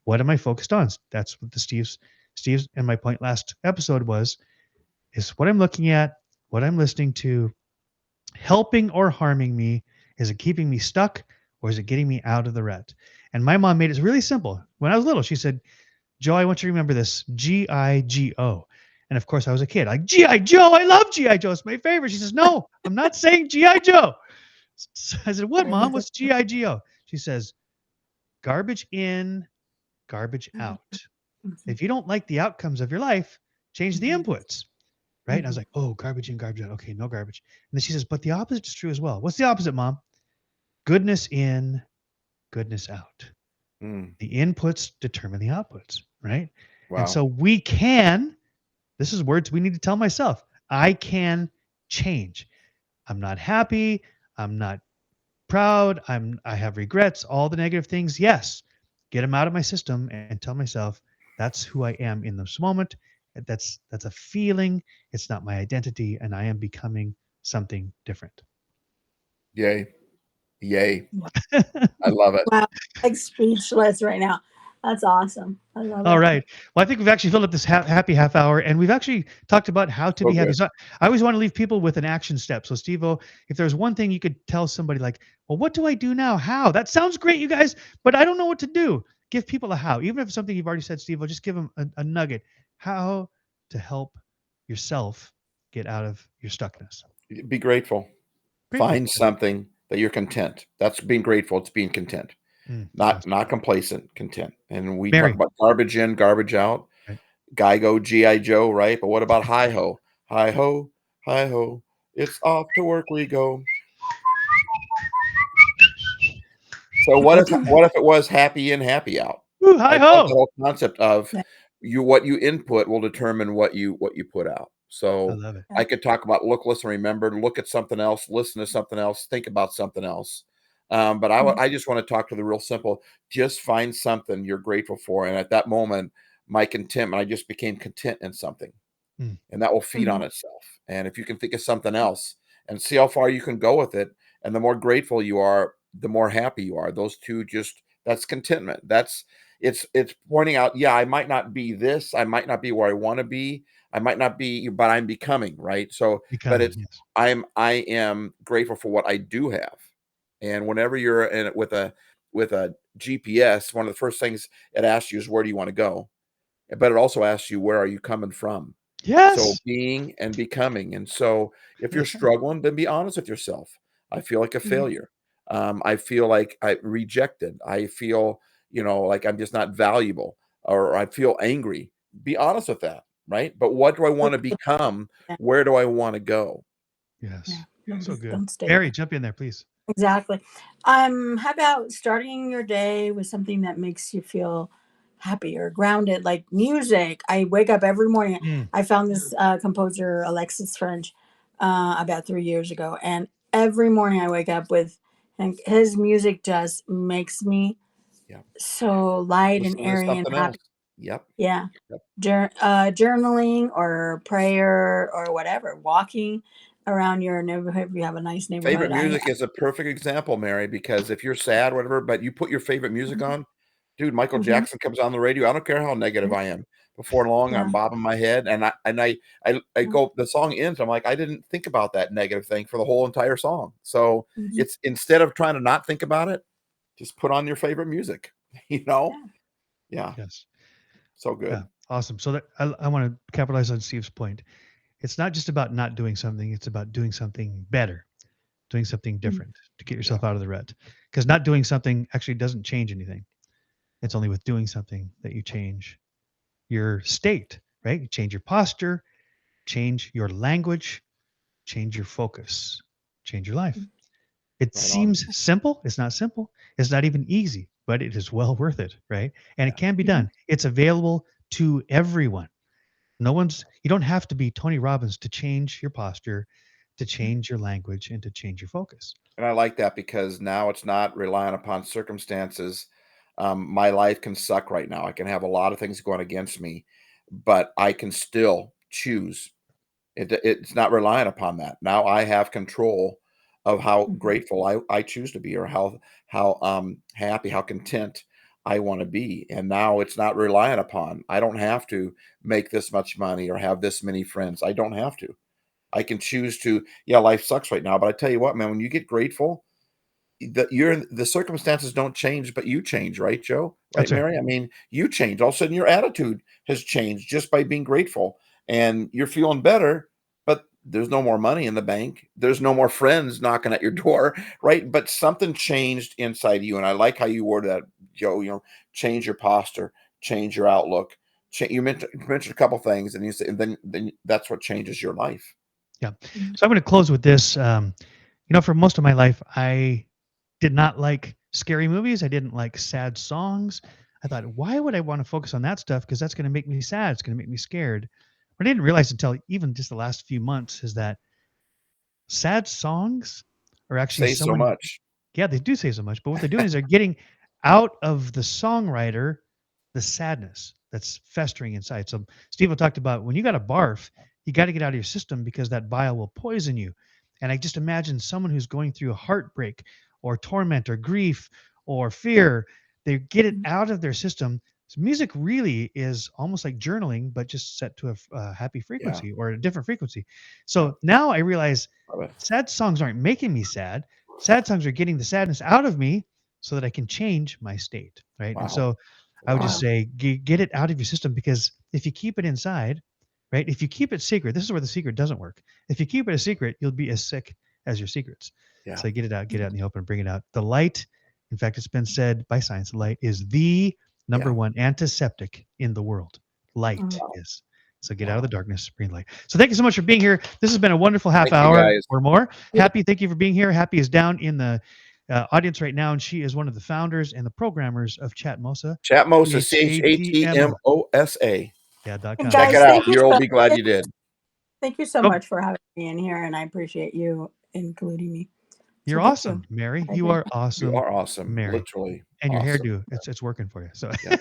[SPEAKER 1] What am I focused on? That's what the Steve's and my point last episode was, is what I'm looking at, what I'm listening to, helping or harming me? Is it keeping me stuck or is it getting me out of the rut? And my mom made it really simple. When I was little, she said, Joe, I want you to remember this, Gigo. And of course, I was a kid. Like, G.I. Joe, I love G.I. Joe. It's my favorite. She says, No, I'm not saying G.I. Joe. I said, What, mom? What's Gigo? She says, Garbage in, garbage out. If you don't like the outcomes of your life, change the inputs. Right. And I was like, Oh, garbage in, garbage out. Okay, no garbage. And then she says, But the opposite is true as well. What's the opposite, mom? Goodness in, goodness out.
[SPEAKER 2] Mm,
[SPEAKER 1] The inputs determine the outputs. Right. And
[SPEAKER 2] wow.
[SPEAKER 1] so we can, this is words we need to tell myself. I can change. I'm not happy. I'm not proud. I have regrets, all the negative things. Yes. Get them out of my system and tell myself that's who I am in this moment. That's a feeling. It's not my identity and I am becoming something different.
[SPEAKER 2] Yay. Yay. I love it.
[SPEAKER 3] Wow, like speechless right now. That's awesome. I love
[SPEAKER 1] All
[SPEAKER 3] it.
[SPEAKER 1] right. Well, I think we've actually filled up this happy half hour, and we've actually talked about how to
[SPEAKER 2] So
[SPEAKER 1] be happy.
[SPEAKER 2] good.
[SPEAKER 1] So I always want to leave people with an action step. So, Steve-O, if there's one thing you could tell somebody, like, well, what do I do now? How? That sounds great, you guys, but I don't know what to do. Give people a how. Even if it's something you've already said, Steve-O, just give them a nugget. How to help yourself get out of your stuckness.
[SPEAKER 2] Be grateful.
[SPEAKER 1] Grateful.
[SPEAKER 2] Find something that you're content. That's being grateful. It's being content, not
[SPEAKER 1] Awesome.
[SPEAKER 2] not complacent. Content. And we talk
[SPEAKER 1] Mary.
[SPEAKER 2] about garbage in, garbage out.
[SPEAKER 1] Right.
[SPEAKER 2] Guy go GI Joe, right? But what about hi ho? Hi ho, hi ho. It's off to work we go. So what if it was happy in, happy out?
[SPEAKER 1] Woo,
[SPEAKER 2] I
[SPEAKER 1] hi
[SPEAKER 2] love the
[SPEAKER 1] ho.
[SPEAKER 2] whole concept of
[SPEAKER 3] Yeah,
[SPEAKER 2] what you input will determine what you put out.
[SPEAKER 1] I
[SPEAKER 2] So
[SPEAKER 1] love it.
[SPEAKER 2] I could talk about look, listen, remember, look at something else, listen to something else, think about something else. But I just want to talk to the real simple. Just find something you're grateful for, and at that moment, my contentment, I just became content in something,
[SPEAKER 1] Mm,
[SPEAKER 2] and that will feed on
[SPEAKER 3] mhm.
[SPEAKER 2] itself. And if you can think of something else and see how far you can go with it, and the more grateful you are, the more happy you are. Those two just that's contentment. It's pointing out, yeah, I might not be this, I might not be where I want to be, I might not be, but I'm becoming, right? So, but
[SPEAKER 1] becoming,
[SPEAKER 2] it's
[SPEAKER 1] yes.
[SPEAKER 2] I am grateful for what I do have. And whenever you're in it with a GPS, one of the first things it asks you is where do you want to go? But it also asks you where are you coming from? So
[SPEAKER 1] Yes.
[SPEAKER 2] being and becoming. And so if you're struggling, then be honest with yourself. I feel like a
[SPEAKER 3] Mhm.
[SPEAKER 2] failure. I feel like I rejected. I feel, like I'm just not valuable or I feel angry. Be honest with that, right? But what do I want to become?
[SPEAKER 3] Yeah,
[SPEAKER 2] Where do I want to go?
[SPEAKER 3] yeah.
[SPEAKER 1] Yes.
[SPEAKER 3] Don't,
[SPEAKER 1] So good.
[SPEAKER 3] don't stay
[SPEAKER 1] Mary,
[SPEAKER 3] there.
[SPEAKER 1] jump in there, please.
[SPEAKER 3] Exactly. How about starting your day with something that makes you feel happy or grounded, like music? I wake up every morning.
[SPEAKER 1] Mm.
[SPEAKER 3] I found this composer, Alexis French, about 3 years ago, and every morning I wake up with, and his music just makes me
[SPEAKER 2] Yeah.
[SPEAKER 3] so light and
[SPEAKER 2] Listen to
[SPEAKER 3] airy and
[SPEAKER 2] something else.
[SPEAKER 3] happy.
[SPEAKER 2] Yep.
[SPEAKER 3] Yeah.
[SPEAKER 2] Yep.
[SPEAKER 3] Journaling or prayer or whatever, walking around your neighborhood. If you have a nice
[SPEAKER 2] Favorite
[SPEAKER 3] neighborhood,
[SPEAKER 2] music is a perfect example, Mary, because if you're sad, whatever, but you put your favorite music on, dude, Michael
[SPEAKER 3] Mhm.
[SPEAKER 2] Jackson comes on the radio. I don't care how negative
[SPEAKER 3] Yeah,
[SPEAKER 2] I am. Before long,
[SPEAKER 3] yeah,
[SPEAKER 2] I'm bobbing my head, and I
[SPEAKER 3] yeah.
[SPEAKER 2] go. The song ends. I'm like, I didn't think about that negative thing for the whole entire song. So
[SPEAKER 3] Mhm.
[SPEAKER 2] it's instead of trying to not think about it, just put on your favorite music. You know?
[SPEAKER 3] Yeah.
[SPEAKER 2] Yeah,
[SPEAKER 1] Yes.
[SPEAKER 2] so
[SPEAKER 1] Yeah.
[SPEAKER 2] good.
[SPEAKER 1] Awesome. So that I want to capitalize on Steve's point. It's not just about not doing something, it's about doing something better, doing something
[SPEAKER 3] Mm.
[SPEAKER 1] different to get
[SPEAKER 2] Yeah,
[SPEAKER 1] yourself out of the rut. Because not doing something actually doesn't change anything. It's only with doing something that you change your state, right? You change your posture, change your language, change your focus, change your life. It
[SPEAKER 2] right on.
[SPEAKER 1] seems simple. It's not simple. It's not even easy, but it is well worth it, right? And it
[SPEAKER 2] Yeah,
[SPEAKER 1] can be
[SPEAKER 3] Mhm.
[SPEAKER 1] done. It's available to everyone. You don't have to be Tony Robbins to change your posture, to change your language, and to change your focus.
[SPEAKER 2] And I like that because now it's not relying upon circumstances. My life can suck right now. I can have a lot of things going against me, but I can still choose. It's not relying upon that. Now I have control of how
[SPEAKER 3] Mhm.
[SPEAKER 2] grateful I choose to be, or how happy, how content I want to be. And now it's not relying upon. I don't have to make this much money or have this many friends. I don't have to. I can choose to. Yeah, life sucks right now, but I tell you what, man, when you get grateful, the circumstances don't change, but you change, right, Joe? Right,
[SPEAKER 1] That's right.
[SPEAKER 2] Mary? I mean, you change. All of a sudden, your attitude has changed just by being grateful, and you're feeling better. But there's no more money in the bank. There's no more friends knocking at your door, right? But something changed inside you, and I like how you worded that, Joe. Change your posture, change your outlook. You mentioned a couple things, and you said, and then that's what changes your life.
[SPEAKER 1] Yeah.
[SPEAKER 3] Mhm.
[SPEAKER 1] So I'm going to close with this. For most of my life, I did not like scary movies. I didn't like sad songs. I thought, why would I want to focus on that stuff? Because that's going to make me sad. It's going to make me scared. What I didn't realize until even just the last few months is that sad songs are actually
[SPEAKER 2] Say so
[SPEAKER 1] someone,
[SPEAKER 2] much.
[SPEAKER 1] yeah, they do say so much, but what they're doing is they're getting out of the songwriter the sadness that's festering inside. So Steve talked about when you got to barf, you got to get out of your system because that bile will poison you. And I just imagine someone who's going through a heartbreak or torment or grief or fear, they get it out of their system. So music really is almost like journaling, but just set to a happy
[SPEAKER 2] Yeah,
[SPEAKER 1] frequency or a different frequency.
[SPEAKER 2] yeah,
[SPEAKER 1] So now I realize
[SPEAKER 2] love it.
[SPEAKER 1] sad songs aren't making me sad. Sad songs are getting the sadness out of me so that I can change my state, right? And
[SPEAKER 2] Wow,
[SPEAKER 1] so I would just
[SPEAKER 2] wow.
[SPEAKER 3] Wow.
[SPEAKER 1] say get it out of your system because if you keep it inside, right? If you keep it secret, this is where the secret doesn't work. If you keep it a secret, you'll be as sick as your secrets.
[SPEAKER 2] Yeah,
[SPEAKER 1] So get it out in the open, bring it out. The light, in fact, it's been said by science, the light is the number
[SPEAKER 2] yeah.
[SPEAKER 1] one antiseptic in the world. Light
[SPEAKER 3] Mm.
[SPEAKER 2] Wow,
[SPEAKER 1] is. So get out of the
[SPEAKER 2] wow.
[SPEAKER 1] darkness, bring light. So thank you so much for being here. This has been a wonderful half
[SPEAKER 2] Thank you,
[SPEAKER 1] hour
[SPEAKER 2] guys.
[SPEAKER 1] or more.
[SPEAKER 3] Yeah.
[SPEAKER 1] Happy, thank you for being here. Happy is down in the audience right now, and she is one of the founders and the programmers of Chatmosa,
[SPEAKER 2] Chatmosa,
[SPEAKER 1] ChatMosa,
[SPEAKER 2] ChatMosa.
[SPEAKER 1] yeah,
[SPEAKER 3] And
[SPEAKER 1] .com.
[SPEAKER 2] Check it
[SPEAKER 3] guys,
[SPEAKER 2] out. You'll be glad you did.
[SPEAKER 3] thank you so
[SPEAKER 1] Oh,
[SPEAKER 3] much for having me in here, and I appreciate you including me. So
[SPEAKER 1] you're
[SPEAKER 3] thank you.
[SPEAKER 1] awesome, Mary.
[SPEAKER 3] I
[SPEAKER 1] You
[SPEAKER 3] agree.
[SPEAKER 1] are
[SPEAKER 2] You
[SPEAKER 1] awesome,
[SPEAKER 2] are awesome,
[SPEAKER 1] Mary.
[SPEAKER 2] literally
[SPEAKER 1] And your
[SPEAKER 2] awesome.
[SPEAKER 1] hairdo, it's working for you. So
[SPEAKER 2] Yeah.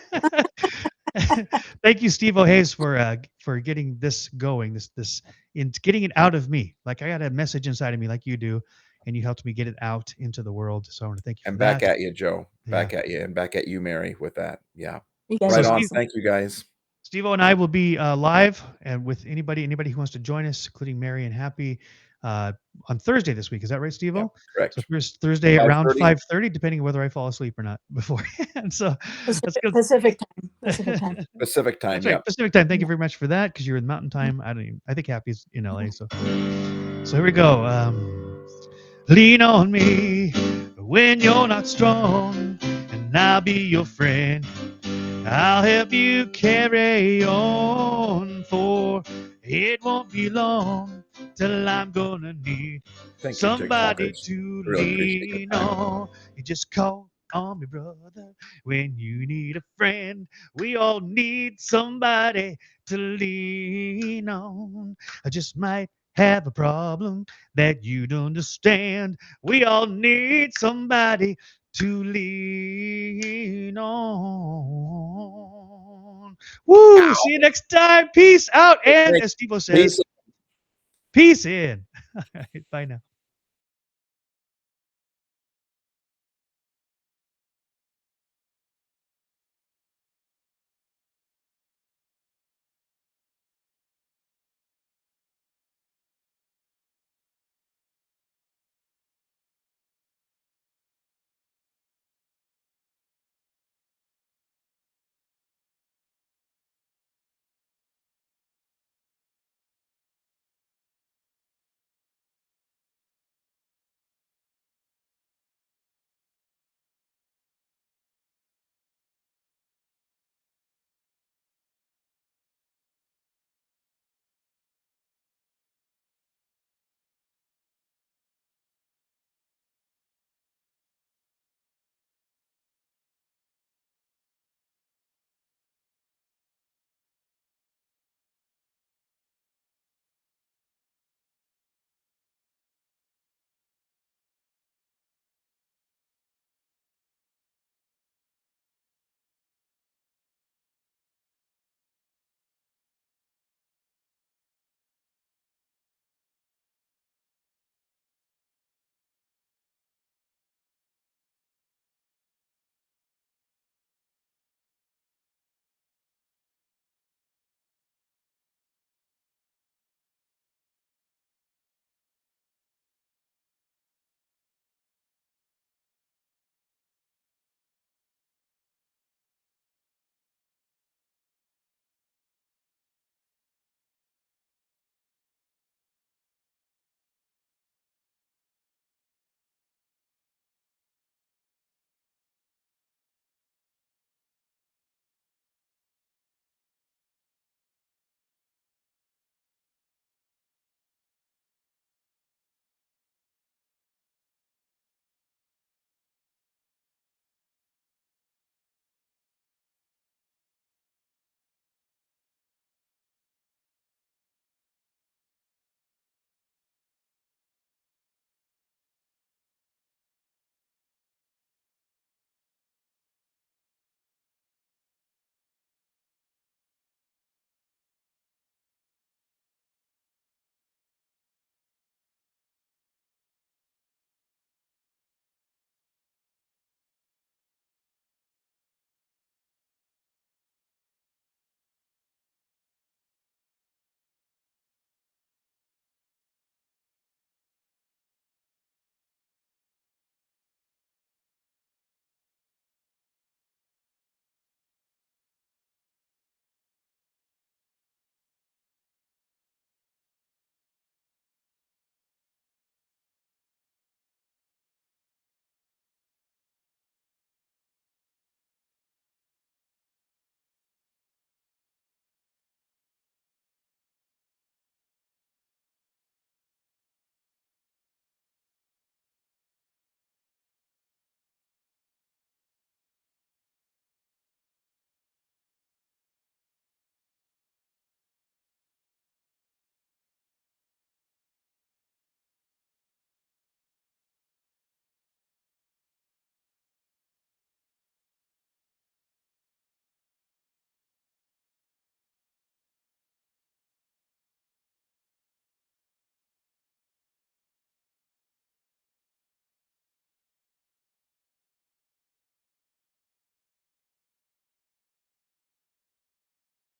[SPEAKER 1] thank you, Steve O'Hays, for getting this going, this in getting it out of me. Like I got a message inside of me, like you do, and you helped me get it out into the world. So I want to thank you for
[SPEAKER 2] And back
[SPEAKER 1] that.
[SPEAKER 2] at you, Joe.
[SPEAKER 1] Yeah.
[SPEAKER 2] Back at you, and back at you, Mary, with that. Yeah.
[SPEAKER 3] You guys
[SPEAKER 1] So
[SPEAKER 2] Right
[SPEAKER 3] are
[SPEAKER 2] on.
[SPEAKER 1] Steve,
[SPEAKER 3] awesome.
[SPEAKER 2] Thank you, guys.
[SPEAKER 1] Steve-O and I will be live and with anybody who wants to join us, including Mary and Happy, uh, on Thursday this week. Is that right,
[SPEAKER 2] Yeah,
[SPEAKER 1] Steve-O? So
[SPEAKER 2] correct.
[SPEAKER 1] Thursday around
[SPEAKER 2] 5:30.
[SPEAKER 1] 5:30, depending on whether I fall asleep or not beforehand. So that's good.
[SPEAKER 3] Pacific time. Pacific time.
[SPEAKER 2] Pacific time.
[SPEAKER 1] That's right,
[SPEAKER 2] Yeah.
[SPEAKER 1] Pacific time. Thank you
[SPEAKER 3] Yeah.
[SPEAKER 1] very much for that because you're in Mountain Time. I think Happy's in LA. So here we go. Lean on me when you're not strong, and I'll be your friend. I'll help you carry on, for it won't be long till I'm gonna need
[SPEAKER 2] Thank you,
[SPEAKER 1] somebody
[SPEAKER 2] TikTokers.
[SPEAKER 1] to
[SPEAKER 2] Really appreciate your
[SPEAKER 1] lean
[SPEAKER 2] time.
[SPEAKER 1] on. You just call on me, brother, when you need a friend. We all need somebody to lean on. I just might have a problem that you'd understand. We all need somebody to lean on. Woo! See you next time. Peace out. And
[SPEAKER 2] Thanks.
[SPEAKER 1] as Steve
[SPEAKER 2] Peace.
[SPEAKER 1] says, peace in. All right, bye now.